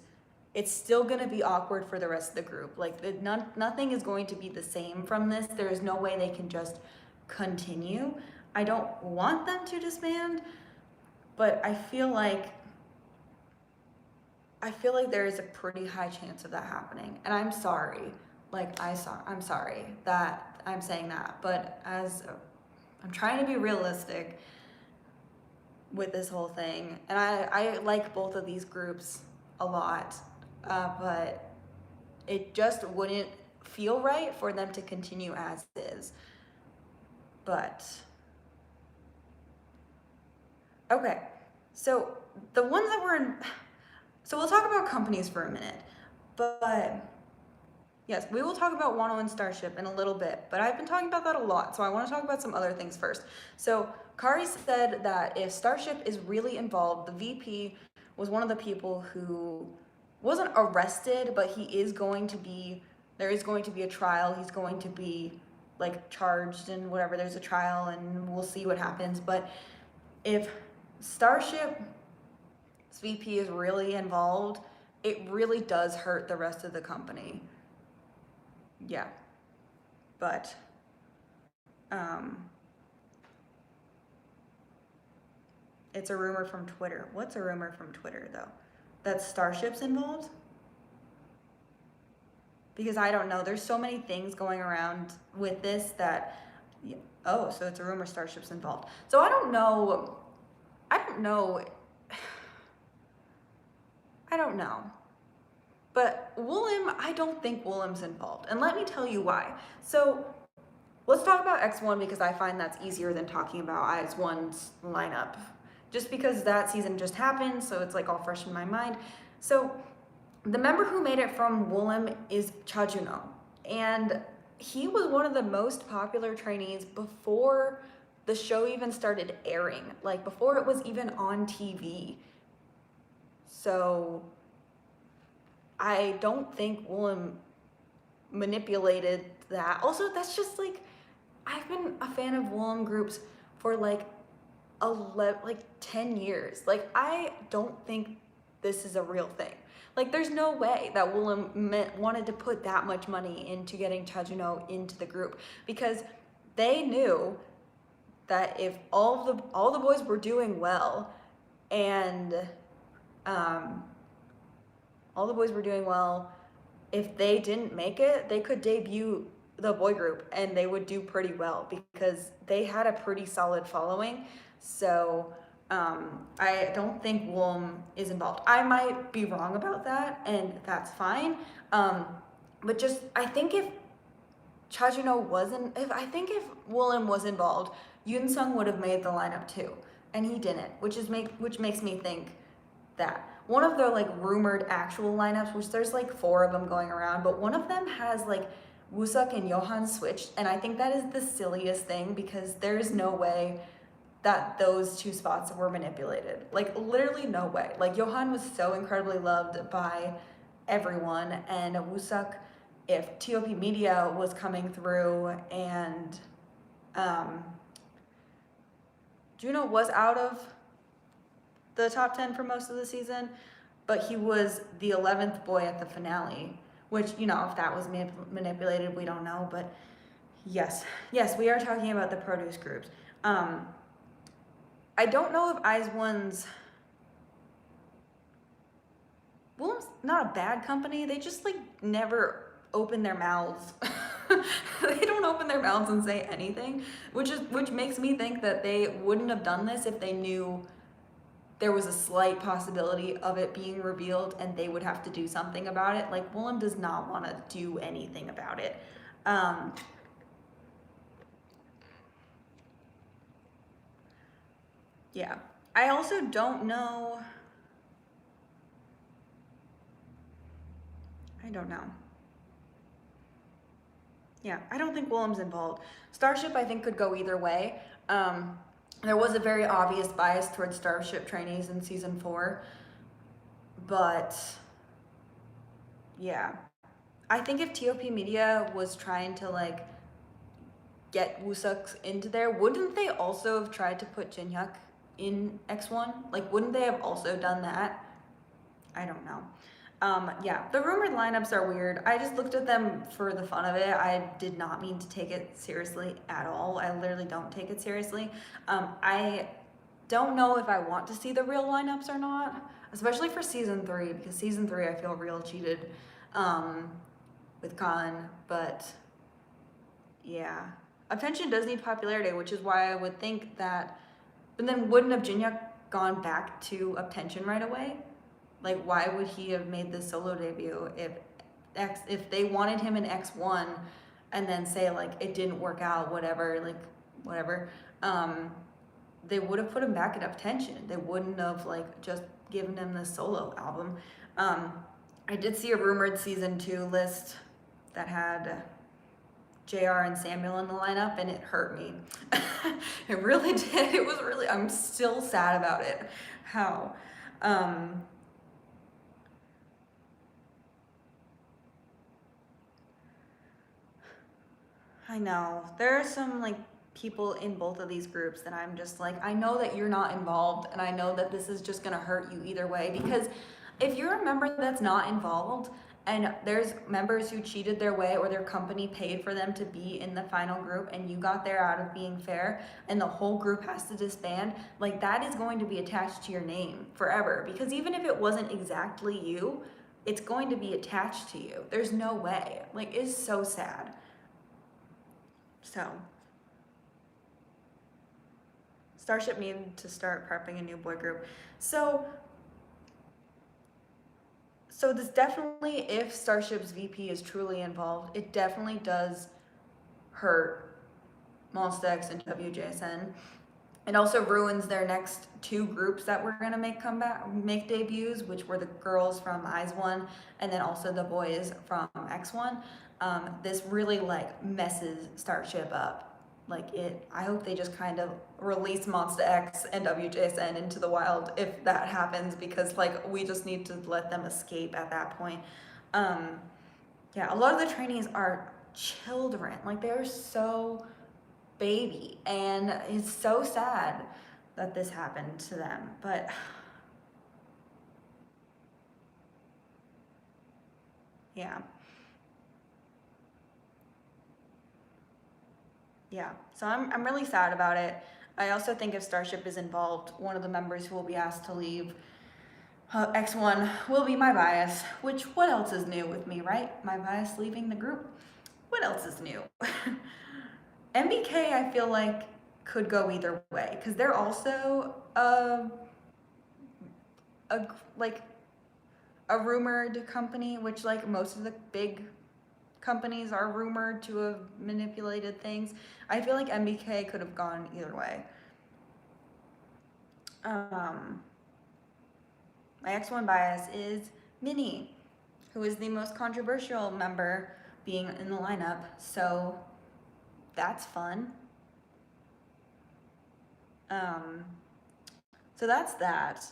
it's still going to be awkward for the rest of the group. Like, nothing is going to be the same from this. There is no way they can just continue. I don't want them to disband, but I feel like there is a pretty high chance of that happening. And I'm sorry. Like, I'm sorry that I'm saying that, but I'm trying to be realistic with this whole thing, and I like both of these groups a lot, but it just wouldn't feel right for them to continue as is. But okay, so the ones that were in, so we'll talk about companies for a minute, but yes, we will talk about Wano and Starship in a little bit, but I've been talking about that a lot, so I want to talk about some other things first. So Kari said that if Starship is really involved, the VP was one of the people who wasn't arrested, but there is going to be a trial. He's going to be like charged and whatever. There's a trial and we'll see what happens. But if Starship's VP is really involved, it really does hurt the rest of the company. Yeah, but it's a rumor from Twitter. What's a rumor from Twitter, though? That Starship's involved? Because I don't know. There's so many things going around with this that, oh, so it's a rumor Starship's involved. So I don't know. But Woollim, I don't think Woollim's involved. And let me tell you why. So let's talk about X1, because I find that's easier than talking about IZ*ONE's lineup. Just because that season just happened, so it's like all fresh in my mind. So the member who made it from Woollim is Chajuno, and he was one of the most popular trainees before the show even started airing, like before it was even on TV. So I don't think Woollim manipulated that. Also, that's just like, I've been a fan of Woollim groups for like like 10 years. Like, I don't think this is a real thing. Like, there's no way that Willem wanted to put that much money into getting Chajino into the group, because they knew that if all the boys were doing well, and all the boys were doing well, if they didn't make it, they could debut the boy group and they would do pretty well because they had a pretty solid following. So I don't think Willem is involved. I might be wrong about that, and that's fine. But just, I think if Chajino wasn't, I think if Willem was involved, Yoon-sung would have made the lineup too, and he didn't, which makes me think that one of the like rumored actual lineups, which there's like 4 of them going around, but one of them has like Wooseok and Johan switched, and I think that is the silliest thing, because there's no way that those 2 spots were manipulated. Like, literally no way. Like, Johan was so incredibly loved by everyone, and Wooseok, if TOP Media was coming through and Juno was out of the top 10 for most of the season, but he was the 11th boy at the finale, which, you know, if that was manipulated, we don't know. But yes, we are talking about the produce groups. I don't know if IZ*ONE's, Willem's not a bad company, they just like never open their mouths. They don't open their mouths and say anything, which makes me think that they wouldn't have done this if they knew there was a slight possibility of it being revealed and they would have to do something about it. Like, Willem does not want to do anything about it. Yeah, I also don't know. I don't know. Yeah, I don't think Willem's involved. Starship, I think, could go either way. There was a very obvious bias towards Starship trainees in season 4, but yeah, I think if TOP Media was trying to like get Wooseok into there, wouldn't they also have tried to put Jinhyuk in X1? Like, wouldn't they have also done that? I don't know. Yeah, the rumored lineups are weird. I just looked at them for the fun of it. I did not mean to take it seriously at all. I literally don't take it seriously. I don't know if I want to see the real lineups or not, especially for season 3, because season 3 I feel real cheated with Khan, but yeah. Attention does need popularity, which is why I would think that, but then wouldn't have Jinhyuk gone back to Attention right away? Like, why would he have made the solo debut if they wanted him in X1 and then say like it didn't work out, whatever, they would have put him back at Attention. They wouldn't have like just given him the solo album. I did see a rumored season 2 list that had JR and Samuel in the lineup, and it hurt me. It really did. It was really, I'm still sad about it. How? I know. There are some like people in both of these groups that I'm just like, I know that you're not involved, and I know that this is just gonna hurt you either way, because if you're a member that's not involved and there's members who cheated their way or their company paid for them to be in the final group and you got there out of being fair and the whole group has to disband, like, that is going to be attached to your name forever, because even if it wasn't exactly you, it's going to be attached to you. There's no way. Like, it's so sad. So, Starship needed to start prepping a new boy group. So this definitely, if Starship's VP is truly involved, it definitely does hurt Monsta X and WJSN. It also ruins their next 2 groups that were gonna make debuts, which were the girls from IZ*ONE and then also the boys from X1. This really like messes Starship up. Like, I hope they just kind of release Monsta X and WJSN into the wild if that happens, because like, we just need to let them escape at that point. Yeah, a lot of the trainees are children. Like, they're so baby, and it's so sad that this happened to them, but yeah. Yeah, so I'm really sad about it. I also think if Starship is involved, one of the members who will be asked to leave X1 will be my bias, which what else is new with me, right? My bias leaving the group. What else is new? MBK, I feel like, could go either way, because they're also like a rumored company, which like most of the big companies are rumored to have manipulated things. I feel like MBK could have gone either way. My X1 bias is Minnie, who is the most controversial member being in the lineup, so that's fun. So that's that.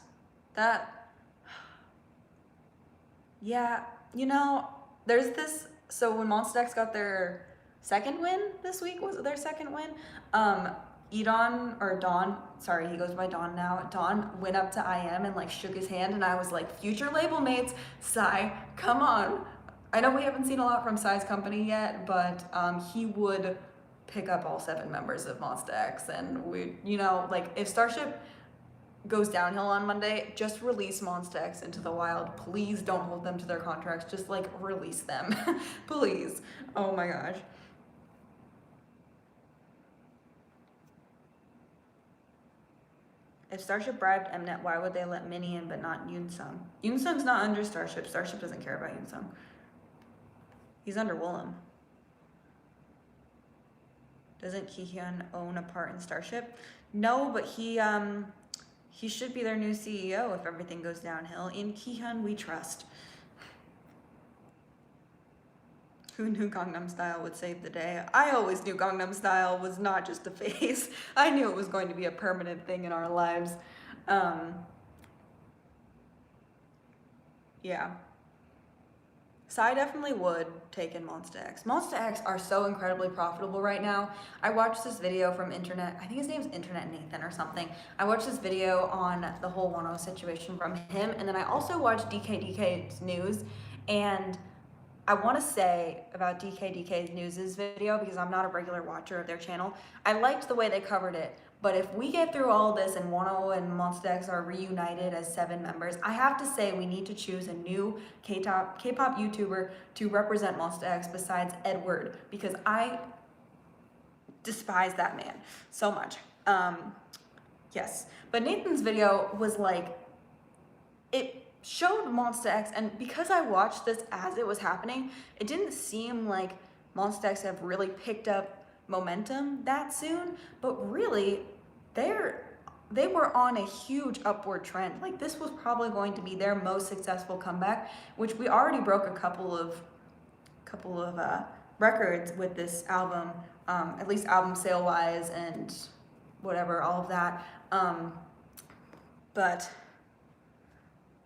Yeah, you know, there's this, so when Monsta X got their second win this week, was it their second win? Edon, or Don, sorry, he goes by Don now. Don went up to IM and like shook his hand, and I was like, future label mates, Sai, come on. I know we haven't seen a lot from Sai's company yet, but he would pick up all 7 members of Monsta X, and we, you know, like if Starship goes downhill on Monday, just release Monsta X into the wild. Please don't hold them to their contracts. Just like release them, please. Oh my gosh. If Starship bribed Mnet, why would they let Minnie in but not Yoonsung? Yoonsung's not under Starship. Starship doesn't care about Yoonsung. He's under Woollim. Doesn't Kihyun own a part in Starship? No, but he should be their new CEO if everything goes downhill. In Kihyun, we trust. Who knew Gangnam Style would save the day? I always knew Gangnam Style was not just a phase. I knew it was going to be a permanent thing in our lives. Yeah. Psy definitely would take in Monsta X. Monsta X are so incredibly profitable right now. I watched this video from Internet, I think his name's Internet Nathan or something. I watched this video on the whole Wano situation from him, and then I also watched DK's news, and I want to say about DK's news' video, because I'm not a regular watcher of their channel, I liked the way they covered it. But if we get through all this and Wano and Monsta X are reunited as 7 members, I have to say we need to choose a new K-pop YouTuber to represent Monsta X besides Edward, because I despise that man so much. Yes, but Nathan's video was like, it showed Monsta X, and because I watched this as it was happening, it didn't seem like Monsta X have really picked up momentum that soon, but really they were on a huge upward trend. Like this was probably going to be their most successful comeback, which we already broke a couple of records with this album, at least album sale wise and whatever, all of that. But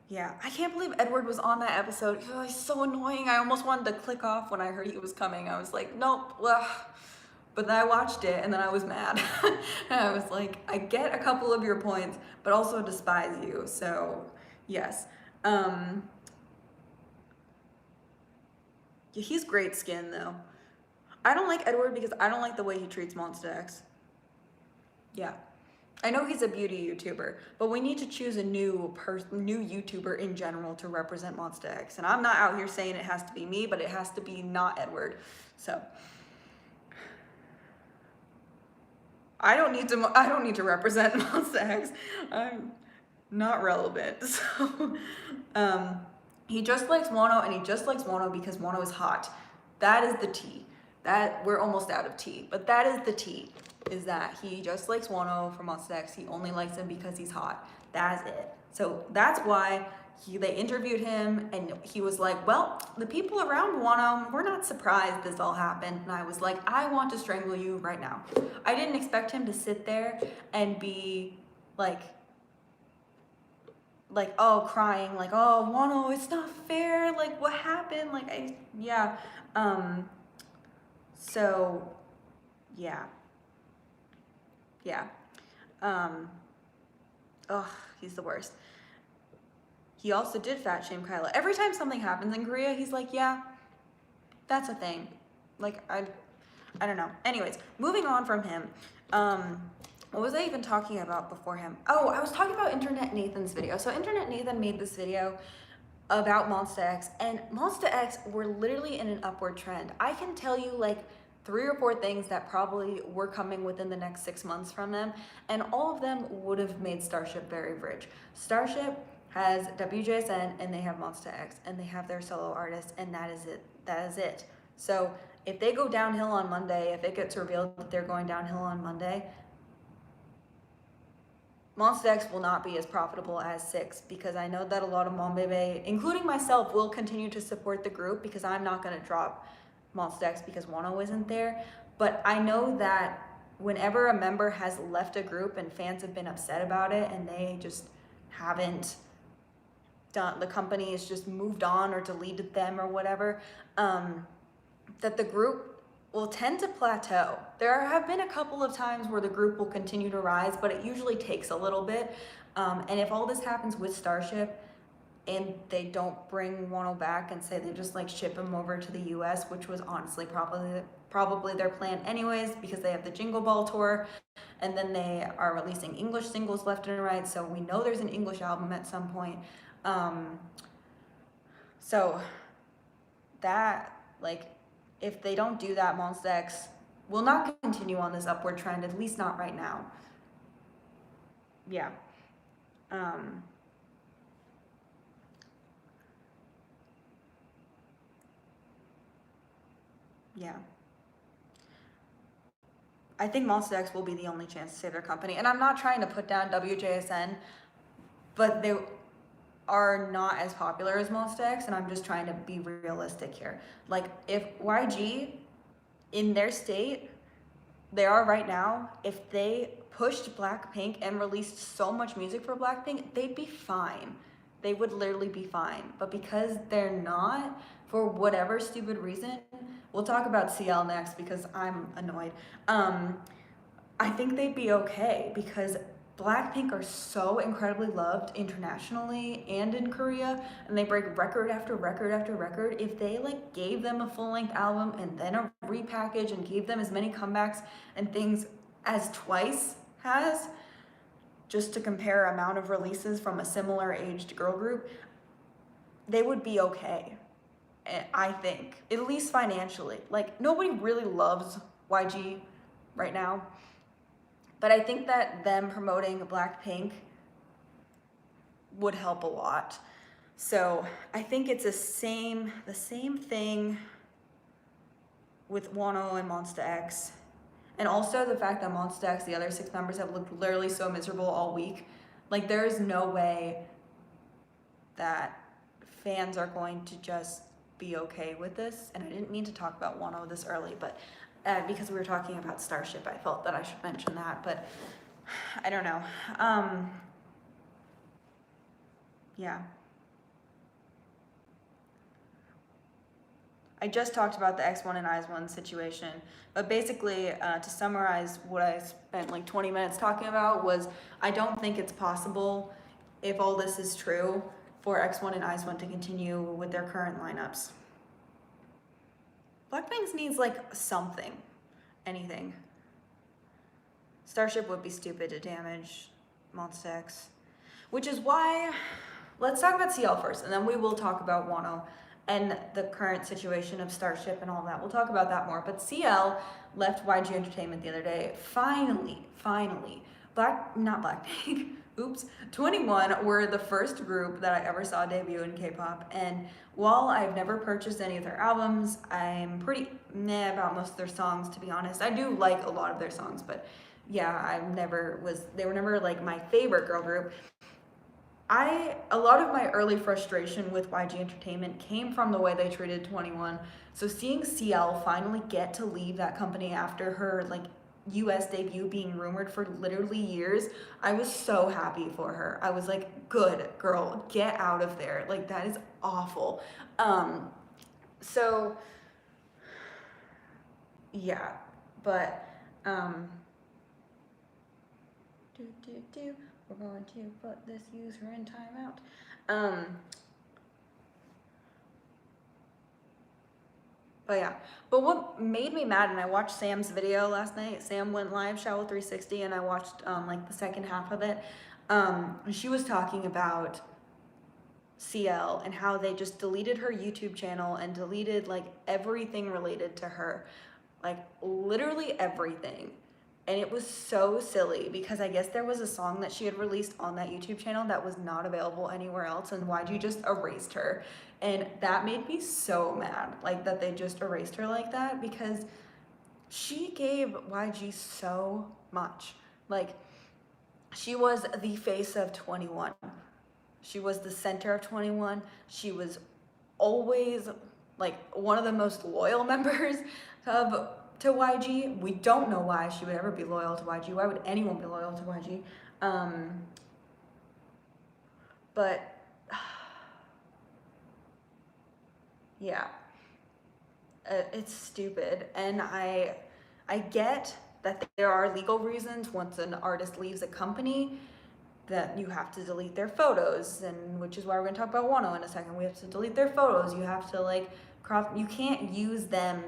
yeah, I can't believe Edward was on that episode. Oh, he's so annoying. I almost wanted to click off when I heard he was coming. I was like, nope. Ugh. But then I watched it and then I was mad. And I was like, I get a couple of your points, but also despise you. So yes. Yeah, he's great skin though. I don't like Edward because I don't like the way he treats Monsta X. Yeah. I know he's a beauty YouTuber, but we need to choose a new YouTuber in general to represent Monsta X. And I'm not out here saying it has to be me, but it has to be not Edward. So I don't need to represent Monsta X. I'm not relevant. So he just likes Wano, and he just likes Wano because Wano is hot. That is the tea. That we're almost out of tea, but that is the tea. Is that he just likes Wano from Monsta X. He only likes him because he's hot. That's it. So that's why they interviewed him, and he was like, well, the people around Wano, we're not surprised this all happened. And I was like, I want to strangle you right now. I didn't expect him to sit there and be like, oh, crying, like, oh, Wano, it's not fair. Like, what happened? Like, yeah. So, yeah. Yeah. Ugh, he's the worst. He also did fat shame Kyla. Every time something happens in Korea, he's like, yeah, that's a thing. Like, I don't know. Anyways, moving on from him. What was I even talking about before him? Oh, I was talking about Internet Nathan's video. So Internet Nathan made this video about Monsta X, and Monsta X were literally in an upward trend. I can tell you like 3 or 4 things that probably were coming within the next 6 months from them, and all of them would have made Starship very rich. Starship has WJSN, and they have Monsta X, and they have their solo artists, and that is it. That is it. So if they go downhill on Monday, if it gets revealed that they're going downhill on Monday, Monsta X will not be as profitable as 6, because I know that a lot of Monbebe, including myself, will continue to support the group, because I'm not going to drop Monsta X because Wano isn't there. But I know that whenever a member has left a group and fans have been upset about it and they just haven't done, the company has just moved on or deleted them or whatever, that the group will tend to plateau. There have been a couple of times where the group will continue to rise, but it usually takes a little bit. And if all this happens with Starship and they don't bring Wano back and say they just like ship him over to the US, which was honestly probably their plan anyways, because they have the Jingle Ball tour, and then they are releasing English singles left and right, so we know there's an English album at some point. So that, like, if they don't do that, Monsta X will not continue on this upward trend, at least not right now. Yeah. Yeah. I think Monsta X will be the only chance to save their company. And I'm not trying to put down WJSN, but they are not as popular as Monsta X, and I'm just trying to be realistic here. Like, if YG, in their state, they are right now, if they pushed Blackpink and released so much music for Blackpink, they'd be fine. They would literally be fine. But because they're not, for whatever stupid reason, we'll talk about CL next because I'm annoyed. I think they'd be okay because Blackpink are so incredibly loved internationally and in Korea, and they break record after record after record. If they like gave them a full-length album and then a repackage and gave them as many comebacks and things as Twice has, just to compare amount of releases from a similar aged girl group, they would be okay. I think, at least financially. Like, nobody really loves YG right now, but I think that them promoting Blackpink would help a lot. So I think it's the same thing with Wano and Monsta X. And also the fact that Monsta X, the other 6 members, have looked literally so miserable all week. Like, there is no way that fans are going to just be okay with this. And I didn't mean to talk about Wano this early, but because we were talking about Starship, I felt that I should mention that, but I don't know. Yeah. I just talked about the X1 and IS1 situation, but basically, to summarize what I spent like 20 minutes talking about was, I don't think it's possible, if all this is true, for X1 and IS1 to continue with their current lineups. Blackpink needs like something, anything. Starship would be stupid to damage Monsta X, which is why, let's talk about CL first, and then we will talk about Wano and the current situation of Starship and all that. We'll talk about that more, but CL left YG Entertainment the other day. Finally, not Blackpink, oops, 21 were the first group that I ever saw debut in K-pop, and while I've never purchased any of their albums, I'm pretty meh about most of their songs, to be honest. I do like a lot of their songs, but yeah, they were never like my favorite girl group. A lot of my early frustration with YG Entertainment came from the way they treated 21. So seeing CL finally get to leave that company after her like US debut being rumored for literally years, I was so happy for her. I was like, good girl, get out of there. Like, that is awful. So yeah, but We're going to put this user in timeout. But yeah, but what made me mad, and I watched Sam's video last night. Sam went live, Shadow 360, and I watched like the second half of it. And she was talking about CL and how they just deleted her YouTube channel and deleted like everything related to her, like literally everything. And it was so silly because I guess there was a song that she had released on that YouTube channel that was not available anywhere else, and YG just erased her. And that made me so mad, like that they just erased her like that, because she gave YG so much. Like, she was the face of 21. She was the center of 21. She was always like one of the most loyal members to YG. We don't know why she would ever be loyal to YG. Why would anyone be loyal to YG? But yeah, it's stupid. And I get that there are legal reasons once an artist leaves a company that you have to delete their photos, and which is why we're going to talk about Wano in a second. We have to delete their photos. You have to like crop, you can't use them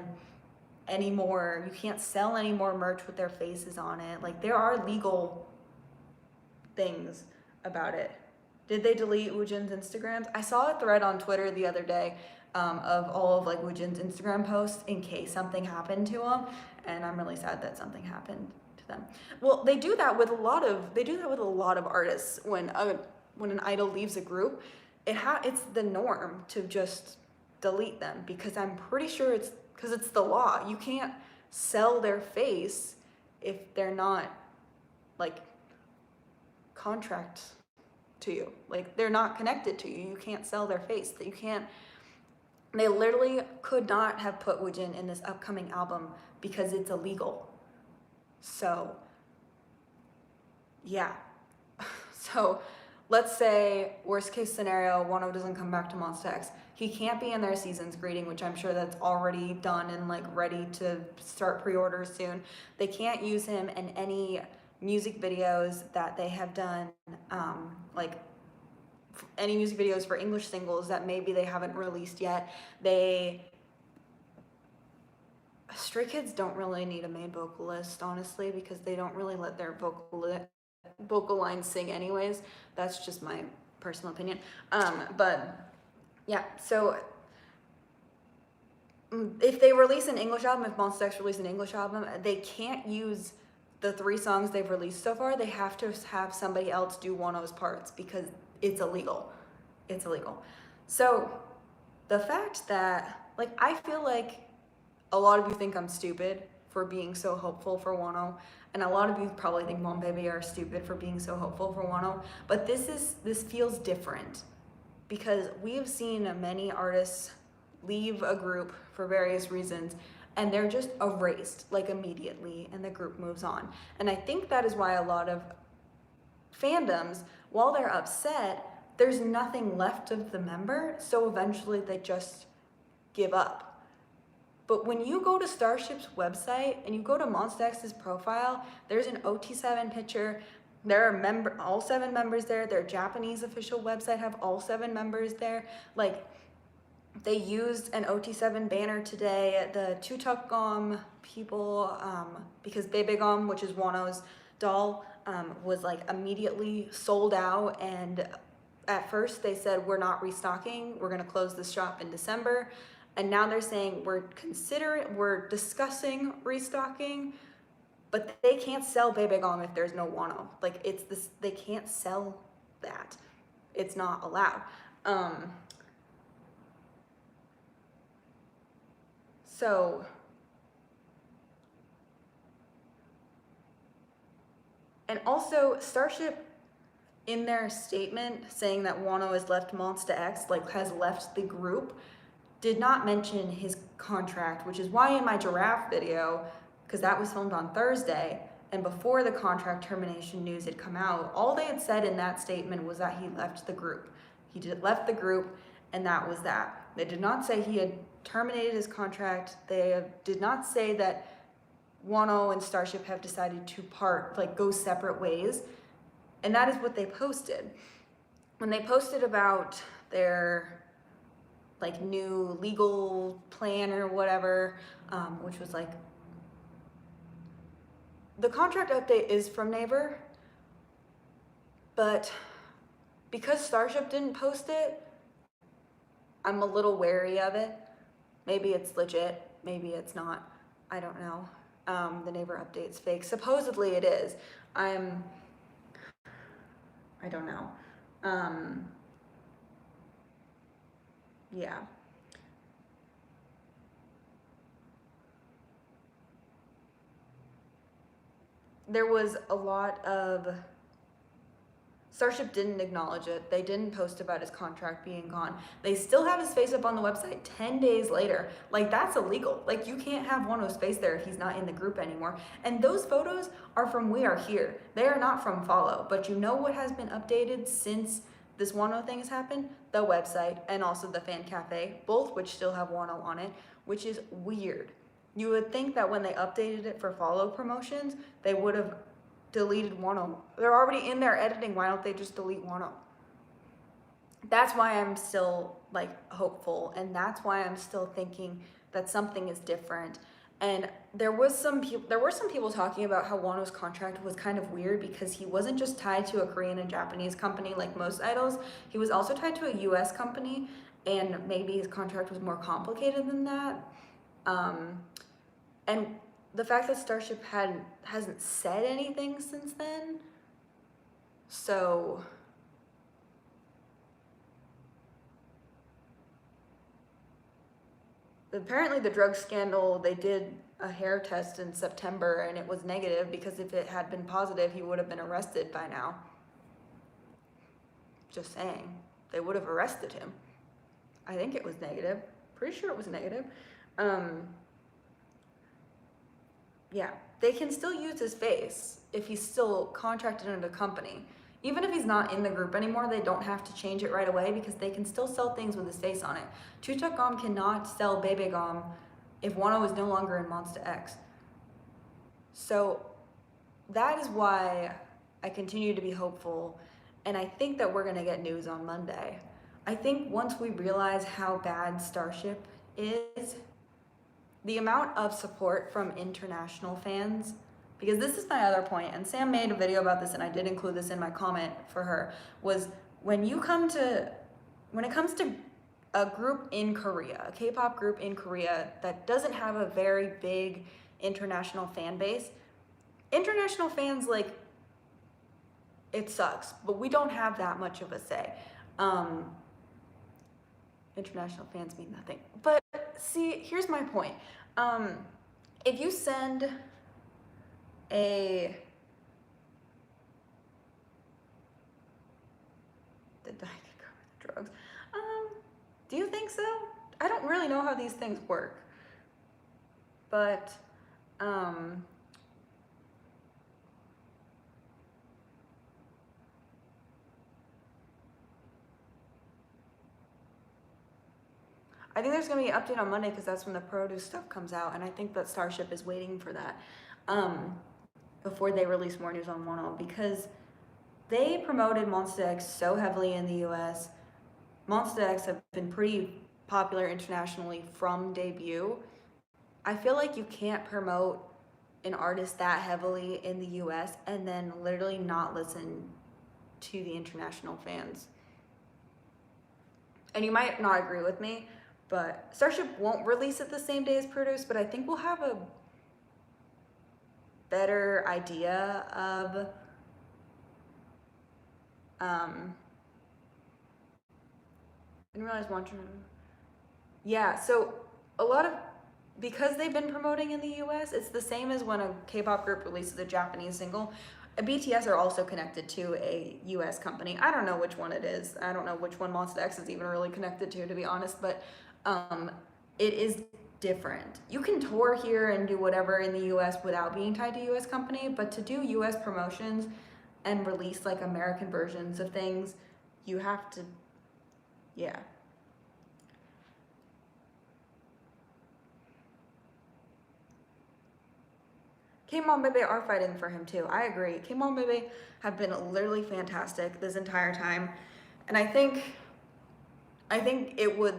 anymore. You can't sell any more merch with their faces on it. Like, there are legal things about it. Did they delete Woojin's Instagrams? I saw a thread on Twitter the other day of all of like Woojin's Instagram posts in case something happened to them, and I'm really sad that something happened to them. Well, they do that with a lot of artists. When an idol leaves a group, it's the norm to just delete them, because I'm pretty sure it's because it's the law. You can't sell their face if they're not like contract to you. Like, they're not connected to you. You can't sell their face. That you can't. They literally could not have put Woojin in this upcoming album because it's illegal. So yeah. So let's say worst case scenario, Wano doesn't come back to Monsta X. He can't be in their season's greeting, which I'm sure that's already done and like ready to start pre-orders soon. They can't use him in any music videos that they have done, like any music videos for English singles that maybe they haven't released yet. Stray Kids don't really need a main vocalist, honestly, because they don't really let their vocal lines sing anyways. That's just my personal opinion. But yeah, so if they release an English album, if Monsta X release an English album, they can't use the 3 songs they've released so far. They have to have somebody else do Wano's parts because it's illegal. It's illegal. So the fact that, like, I feel like a lot of you think I'm stupid for being so hopeful for Wano, and a lot of you probably think Mom Baby are stupid for being so hopeful for Wano, but this feels different because we have seen many artists leave a group for various reasons and they're just erased like immediately and the group moves on. And I think that is why a lot of fandoms, while they're upset, there's nothing left of the member, so eventually they just give up. But when you go to Starship's website and you go to Monsta X's profile, there's an OT7 picture. There are all 7 members there. Their Japanese official website have all 7 members there. Like, they used an OT7 banner today. The Tutukgom people, because Bebegom, which is Wano's doll, was like immediately sold out, and at first they said, we're not restocking, we're gonna close the shop in December, and now they're saying we're discussing restocking, but they can't sell Bebegom if there's no Wano. Like, they can't sell that. It's not allowed. So, and also Starship, in their statement saying that Wano has left Monsta X, like has left the group, did not mention his contract, which is why in my giraffe video, because that was filmed on Thursday, and before the contract termination news had come out, all they had said in that statement was that he left the group. He left the group, and that was that. They did not say he had terminated his contract. They did not say that Wano and Starship have decided to part, like go separate ways. And that is what they posted. When they posted about their like new legal plan or whatever, which was like, the contract update is from Naver, but because Starship didn't post it, I'm a little wary of it. Maybe it's legit, maybe it's not. I don't know. The Naver update's fake. Supposedly it is. I don't know. Yeah. There was a lot of, Starship didn't acknowledge it. They didn't post about his contract being gone. They still have his face up on the website 10 days later. Like, that's illegal. Like, you can't have Wano's face there if he's not in the group anymore. And those photos are from We Are Here. They are not from Follow. But you know what has been updated since this Wano thing has happened? The website and also the fan cafe, both which still have Wano on it, which is weird. You would think that when they updated it for Follow promotions, they would have deleted Wano. They're already in there editing. Why don't they just delete Wano? That's why I'm still like hopeful, and that's why I'm still thinking that something is different. And there were some people talking about how Wano's contract was kind of weird because he wasn't just tied to a Korean and Japanese company like most idols. He was also tied to a US company, and maybe his contract was more complicated than that. And the fact that Starship hasn't said anything since then, so apparently the drug scandal, they did a hair test in September and it was negative, because if it had been positive, he would have been arrested by now. Just saying, they would have arrested him. I think it was negative. Pretty sure it was negative. Yeah, they can still use his face if he's still contracted under the company. Even if he's not in the group anymore, they don't have to change it right away because they can still sell things with his face on it. Chuchak cannot sell Bebe Gom if Wano is no longer in Monsta X. So that is why I continue to be hopeful, and I think that we're gonna get news on Monday. I think once we realize how bad Starship is, the amount of support from international fans, because this is my other point, and Sam made a video about this and I did include this in my comment for her, was when it comes to a group in Korea, a K-pop group in Korea that doesn't have a very big international fan base, international fans, like, it sucks, but we don't have that much of a say. International fans mean nothing. But see, here's my point. If you send a... Did I cover the drugs? Do you think so? I don't really know how these things work. But, I think there's going to be an update on Monday because that's when the produce stuff comes out, and I think that Starship is waiting for that before they release more news on Wano, because they promoted Monsta X so heavily in the US. Monsta X have been pretty popular internationally from debut. I feel like you can't promote an artist that heavily in the US and then literally not listen to the international fans. And you might not agree with me, but Starship won't release it the same day as Produce, but I think we'll have a better idea of I didn't realize yeah, so a lot of, because they've been promoting in the US, it's the same as when a K-pop group releases a Japanese single. BTS are also connected to a US company. I don't know which one it is. I don't know which one Monsta X is even really connected to be honest, but it is different. You can tour here and do whatever in the US without being tied to a US company, but to do US promotions and release like American versions of things, you have to, yeah. K-Mon Bebe are fighting for him too. I agree. K-Mon Bebe have been literally fantastic this entire time. And I think it would,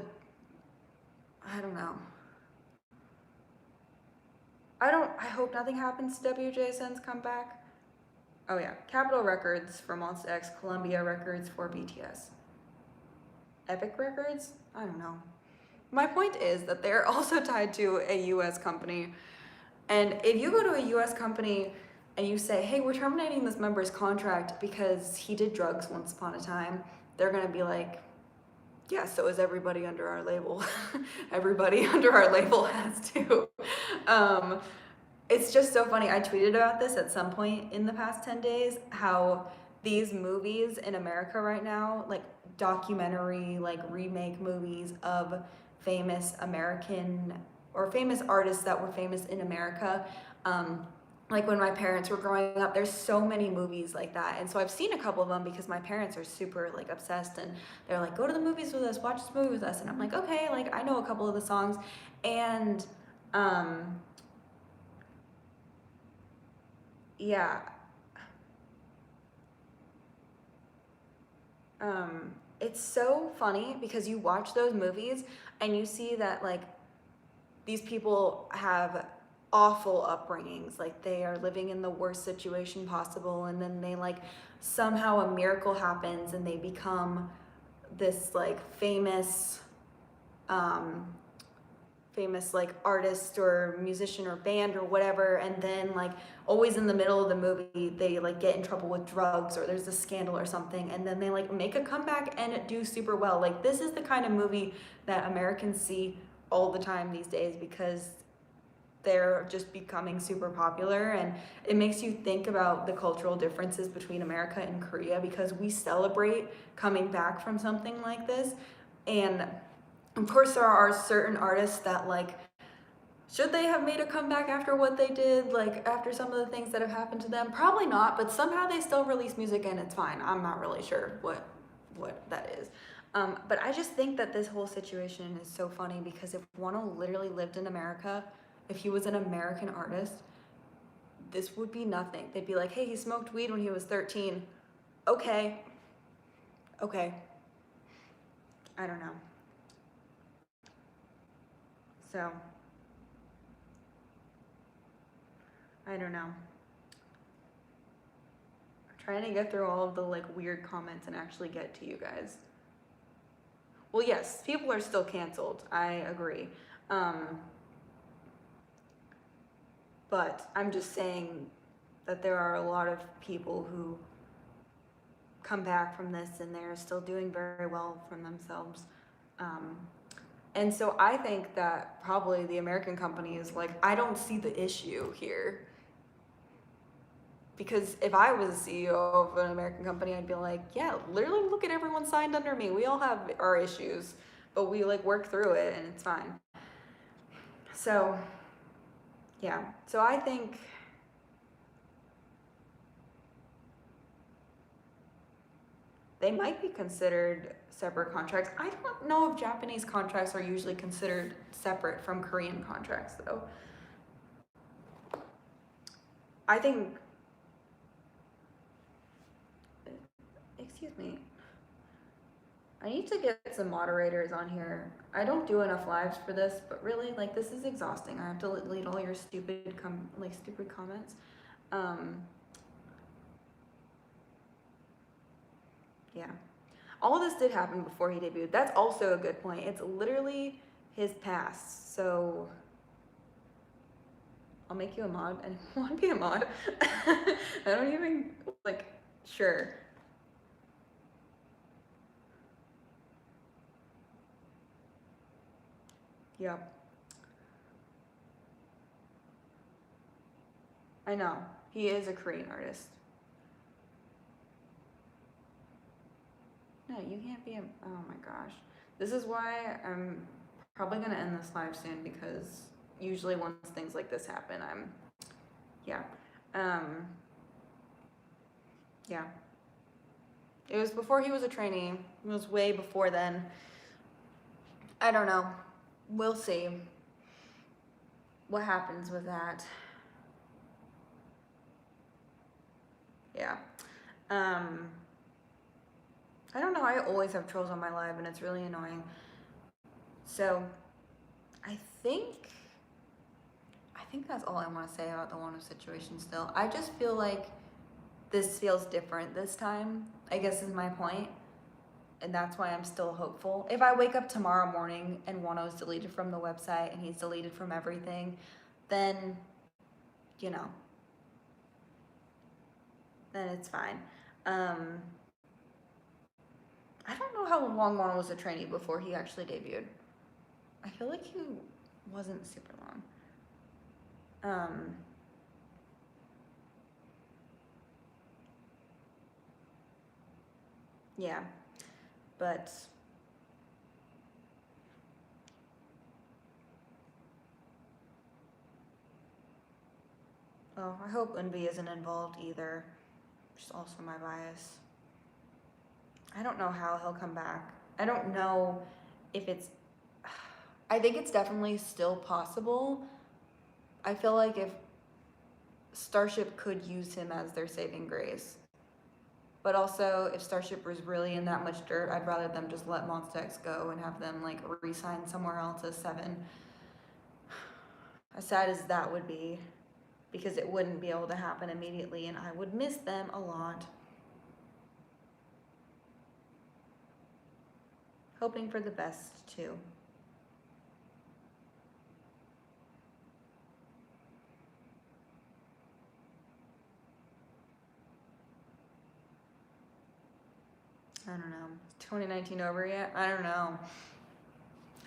I don't know. I hope nothing happens to WJSN's comeback. Oh yeah, Capitol Records for Monsta X, Columbia Records for BTS. Epic Records? I don't know. My point is that they're also tied to a US company. And if you go to a US company and you say, hey, we're terminating this member's contract because he did drugs once upon a time, they're gonna be like, yeah, so is everybody under our label. Everybody under our label has to. It's just so funny. I tweeted about this at some point in the past 10 days, how these movies in America right now, like documentary, like remake movies of famous American or famous artists that were famous in America. Like when my parents were growing up, there's so many movies like that. And so I've seen a couple of them because my parents are super like obsessed and they're like, go to the movies with us, watch this movie with us. And I'm like, okay, like I know a couple of the songs. And yeah. It's so funny because you watch those movies and you see that like these people have awful upbringings, like they are living in the worst situation possible, and then they like somehow a miracle happens and they become this like famous like artist or musician or band or whatever, and then like always in the middle of the movie they like get in trouble with drugs or there's a scandal or something, and then they like make a comeback and do super well. Like this is the kind of movie that Americans see all the time these days because they're just becoming super popular, and it makes you think about the cultural differences between America and Korea because we celebrate coming back from something like this. And of course there are certain artists that like, should they have made a comeback after what they did, like after some of the things that have happened to them? Probably not, but somehow they still release music and it's fine. I'm not really sure what that is. But I just think that this whole situation is so funny because if Wano literally lived in America, if he was an American artist, this would be nothing. They'd be like, hey, he smoked weed when he was 13. Okay. I don't know. So, I don't know. I'm trying to get through all of the like weird comments and actually get to you guys. Well, yes, people are still canceled. I agree. But I'm just saying that there are a lot of people who come back from this and they're still doing very well for themselves. And so I think that probably the American company is like, I don't see the issue here. Because if I was a CEO of an American company, I'd be like, yeah, literally look at everyone signed under me. We all have our issues, but we like work through it and it's fine. So, yeah. So I think they might be considered separate contracts. I don't know if Japanese contracts are usually considered separate from Korean contracts, though. I think, excuse me, I need to get some moderators on here. I don't do enough lives for this, but really, like, this is exhausting. I have to delete all your stupid comments. Yeah. All of this did happen before he debuted. That's also a good point. It's literally his past. So I'll make you a mod. I don't want to be a mod. I don't even, like, sure. Yep. I know. He is a Korean artist. No, you can't be a, oh my gosh. This is why I'm probably gonna end this live soon because usually once things like this happen, yeah. Yeah. It was before he was a trainee. It was way before then. I don't know. We'll see what happens with that. Um, I don't know, I always have trolls on my live and it's really annoying. So, I think that's all I want to say about the Wano situation still. I just feel like this feels different this time, I guess is my point. And that's why I'm still hopeful. If I wake up tomorrow morning and Wano's deleted from the website and he's deleted from everything, then, you know, then it's fine. I don't know how long Wano was a trainee before he actually debuted. I feel like he wasn't super long. Yeah, but oh, I hope Unbi isn't involved either, which is also my bias. I don't know how he'll come back. I don't know if it's, I think it's definitely still possible. I feel like if Starship could use him as their saving grace. But also, if Starship was really in that much dirt, I'd rather them just let Monsta X go and have them like re-sign somewhere else as 7. As sad as that would be, because it wouldn't be able to happen immediately and I would miss them a lot. Hoping for the best too. I don't know. Is 2019 over yet? I don't know.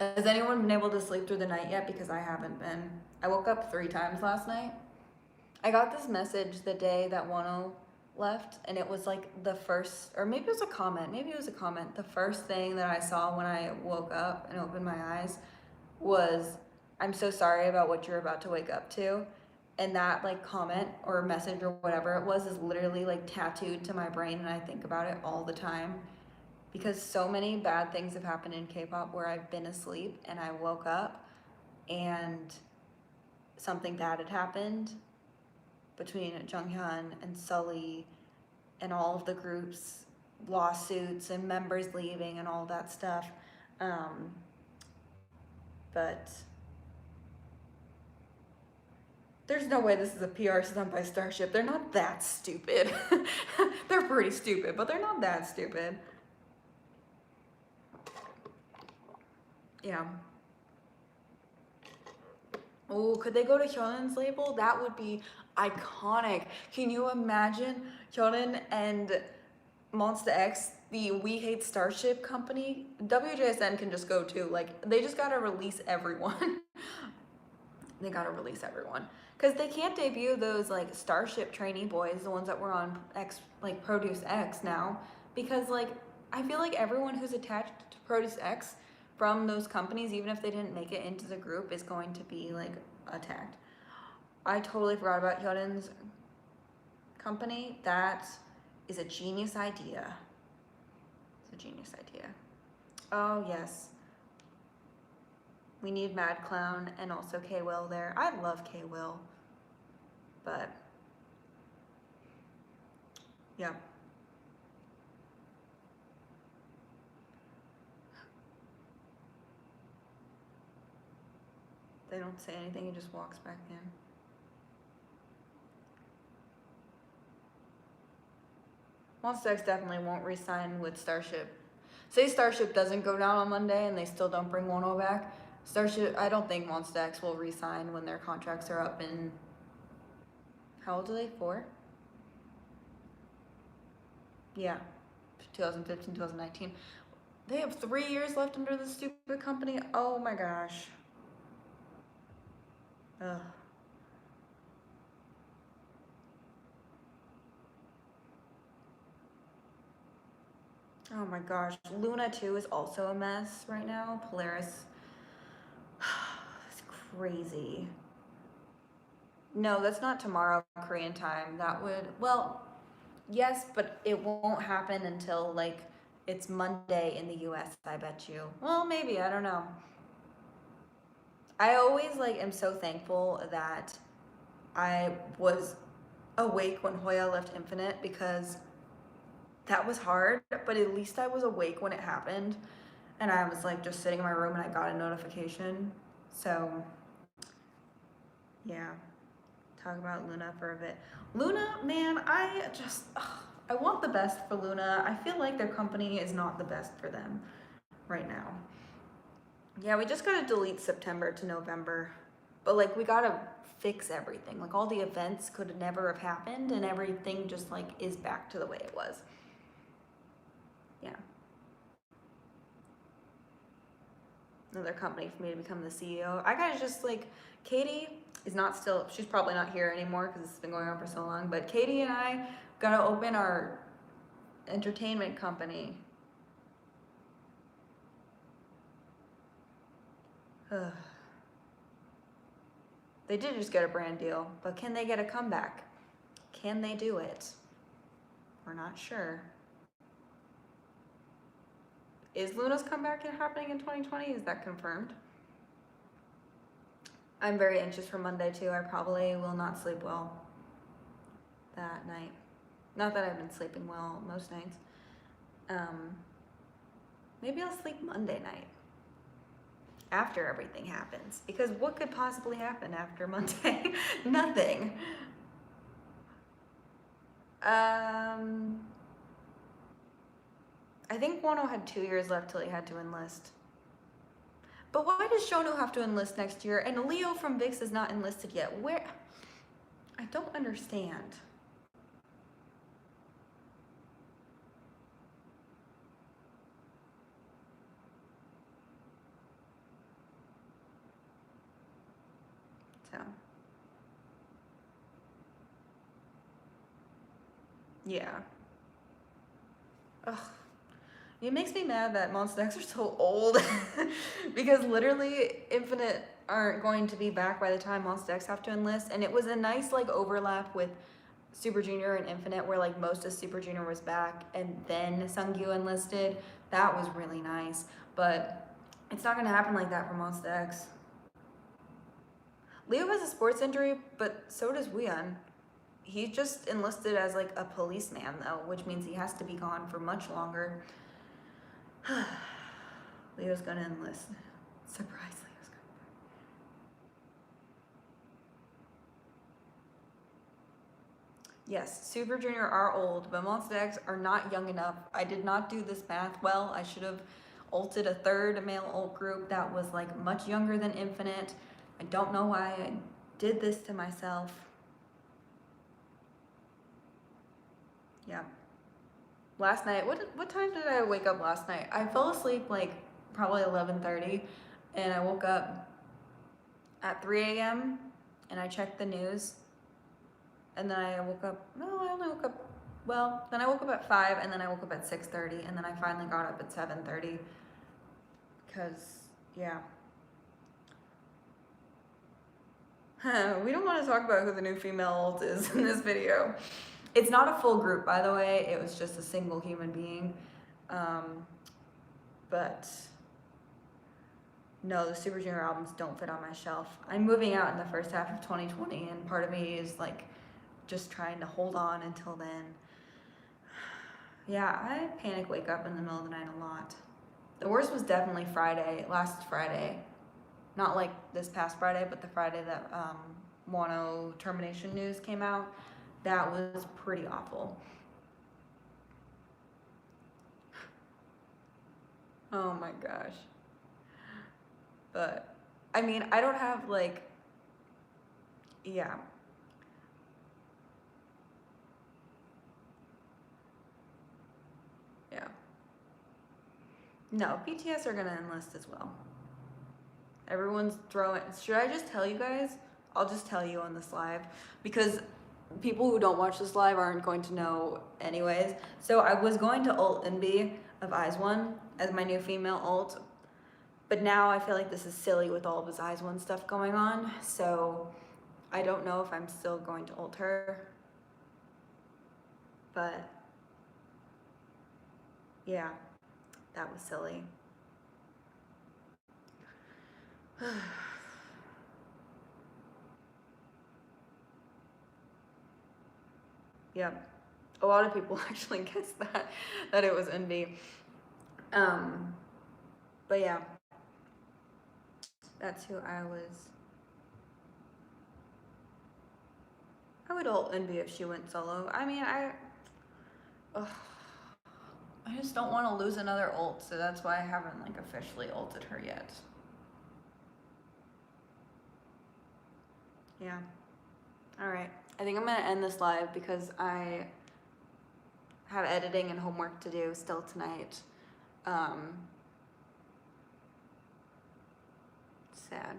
Has anyone been able to sleep through the night yet? Because I haven't been. I woke up 3 times last night. I got this message the day that Wano left, and it was like the first, or maybe it was a comment. Maybe it was a comment. The first thing that I saw when I woke up and opened my eyes was, "I'm so sorry about what you're about to wake up to." And that like comment or message or whatever it was is literally like tattooed to my brain, and I think about it all the time because so many bad things have happened in K-pop where I've been asleep and I woke up and something bad had happened between Junghyun and Sully and all of the groups, lawsuits and members leaving and all that stuff. But there's no way this is a PR stunt by Starship. They're not that stupid. They're pretty stupid, but they're not that stupid. Yeah. Oh, could they go to Hyun's label? That would be iconic. Can you imagine Hyun and Monsta X, the We Hate Starship company? WJSN can just go too. Like, they just gotta release everyone. They gotta release everyone. Because they can't debut those, like, Starship trainee boys, the ones that were on X, like, Produce X now. Because, like, I feel like everyone who's attached to Produce X from those companies, even if they didn't make it into the group, is going to be, like, attacked. I totally forgot about Hyun's company. That is a genius idea. It's a genius idea. Oh, yes. We need Mad Clown and also K-Will there. I love K-Will. But, yeah. They don't say anything, he just walks back in. Monsta X definitely won't re-sign with Starship. Say Starship doesn't go down on Monday and they still don't bring Wano back. Starship, I don't think Monsta X will re-sign when their contracts are up in, how old are they, 4? Yeah, 2015, 2019. They have 3 years left under this stupid company. Oh my gosh. Ugh. Oh my gosh. Luna 2 is also a mess right now. Polaris. It's crazy. No, that's not tomorrow Korean time. That would, well, yes, but it won't happen until like it's Monday in the US, I bet you. Well, maybe, I don't know. I always like am so thankful that I was awake when Hoya left Infinite because that was hard, but at least I was awake when it happened. And I was like just sitting in my room and I got a notification. So yeah, talk about Luna for a bit. Luna, man, I want the best for Luna. I feel like their company is not the best for them right now. Yeah, we just gotta delete September to November. But like we gotta fix everything. Like all the events could never have happened and everything just like is back to the way it was. Yeah. Another company for me to become the CEO. I gotta just like, Katie is not still, she's probably not here anymore because it's been going on for so long, but Katie and I gotta open our entertainment company. They did just get a brand deal, but can they get a comeback? Can they do it? We're not sure. Is Luna's comeback happening in 2020? Is that confirmed? I'm very anxious for Monday too. I probably will not sleep well that night. Not that I've been sleeping well most nights. Maybe I'll sleep Monday night after everything happens, because what could possibly happen after Monday? Nothing. I think Wano had 2 years left till he had to enlist. But why does Shonu have to enlist next year and Leo from VIX is not enlisted yet? Where? I don't understand. So, yeah. Ugh. It makes me mad that Monsta X are so old because literally Infinite aren't going to be back by the time Monsta X have to enlist, and it was a nice like overlap with Super Junior and Infinite where like most of Super Junior was back and then Sungyu enlisted. That was really nice, but it's not gonna happen like that for Monsta X. Leo has a sports injury, but so does Wheon. He just enlisted as like a policeman though, which means he has to be gone for much longer. Leo's gonna enlist. Surprise, Leo's gonna. Yes, Super Junior are old, but Monsta X are not young enough. I did not do this math well. I should have ulted a third male ult group that was like much younger than Infinite. I don't know why I did this to myself. Yeah. Last night, what time did I wake up last night? I fell asleep like probably 11:30 and I woke up at 3 a.m. and I checked the news and then I woke up, no, I only woke up, well, then I woke up at 5 and then I woke up at 6:30 and then I finally got up at 7:30 because, yeah. We don't want to talk about who the new female ult is in this video. It's not a full group, by the way. It was just a single human being. But no, the Super Junior albums don't fit on my shelf. I'm moving out in the first half of 2020, and part of me is like just trying to hold on until then. Yeah, I panic wake up in the middle of the night a lot. The worst was definitely last Friday. Not like this past Friday, but the Friday that Wano termination news came out. That was pretty awful. Oh my gosh. But, I mean, I don't have like, yeah. Yeah. No, BTS are gonna enlist as well. Everyone's throwing, should I just tell you guys? I'll just tell you on this live because people who don't watch this live aren't going to know anyways. So I was going to ult NB of IZ*ONE as my new female ult, but now I feel like this is silly with all of this IZ*ONE stuff going on. So I don't know if I'm still going to ult her, but yeah, that was silly. Yep. A lot of people actually guessed that it was NB. But yeah, that's who I would ult NB if she went solo. I mean, ugh, I just don't want to lose another ult, so that's why I haven't like officially ulted her yet. Yeah. All right. I think I'm gonna end this live because I have editing and homework to do still tonight. Sad.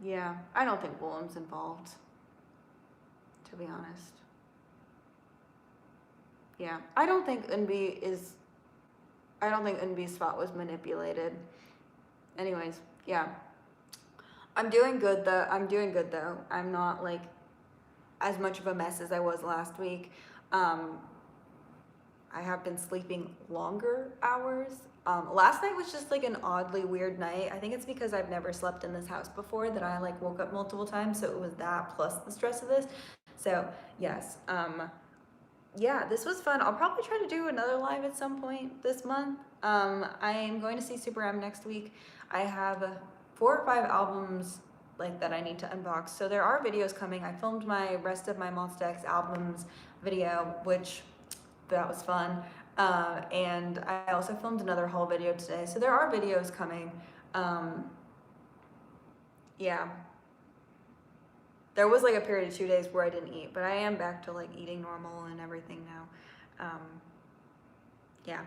Yeah, I don't think Willem's involved, to be honest. Yeah, I don't think NB's spot was manipulated. Anyways, yeah. I'm doing good though. I'm not like as much of a mess as I was last week. I have been sleeping longer hours. Last night was just like an oddly weird night. I think it's because I've never slept in this house before that I like woke up multiple times. So it was that plus the stress of this. So yes, yeah, this was fun. I'll probably try to do another live at some point this month. I'm going to see SuperM next week. I have 4 or 5 albums like that I need to unbox. So there are videos coming. I filmed my rest of my Monsta X albums video, which that was fun. And I also filmed another haul video today. So there are videos coming. Yeah. There was like a period of 2 days where I didn't eat, but I am back to like eating normal and everything now. Yeah.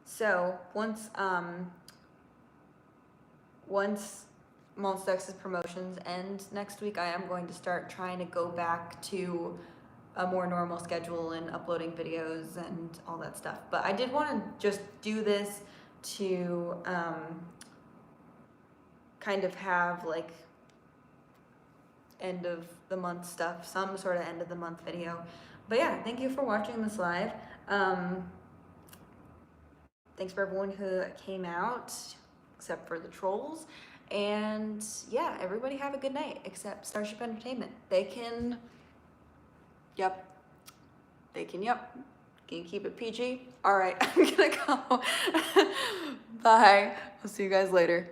So once Monsta X's promotions end next week, I am going to start trying to go back to a more normal schedule and uploading videos and all that stuff. But I did want to just do this to kind of have like end of the month stuff, some sort of end of the month video. But yeah, thank you for watching this live. Thanks for everyone who came out, except for the trolls. And yeah, everybody have a good night, except Starship Entertainment. They can keep it PG. All right, I'm gonna go. Bye. I'll see you guys later.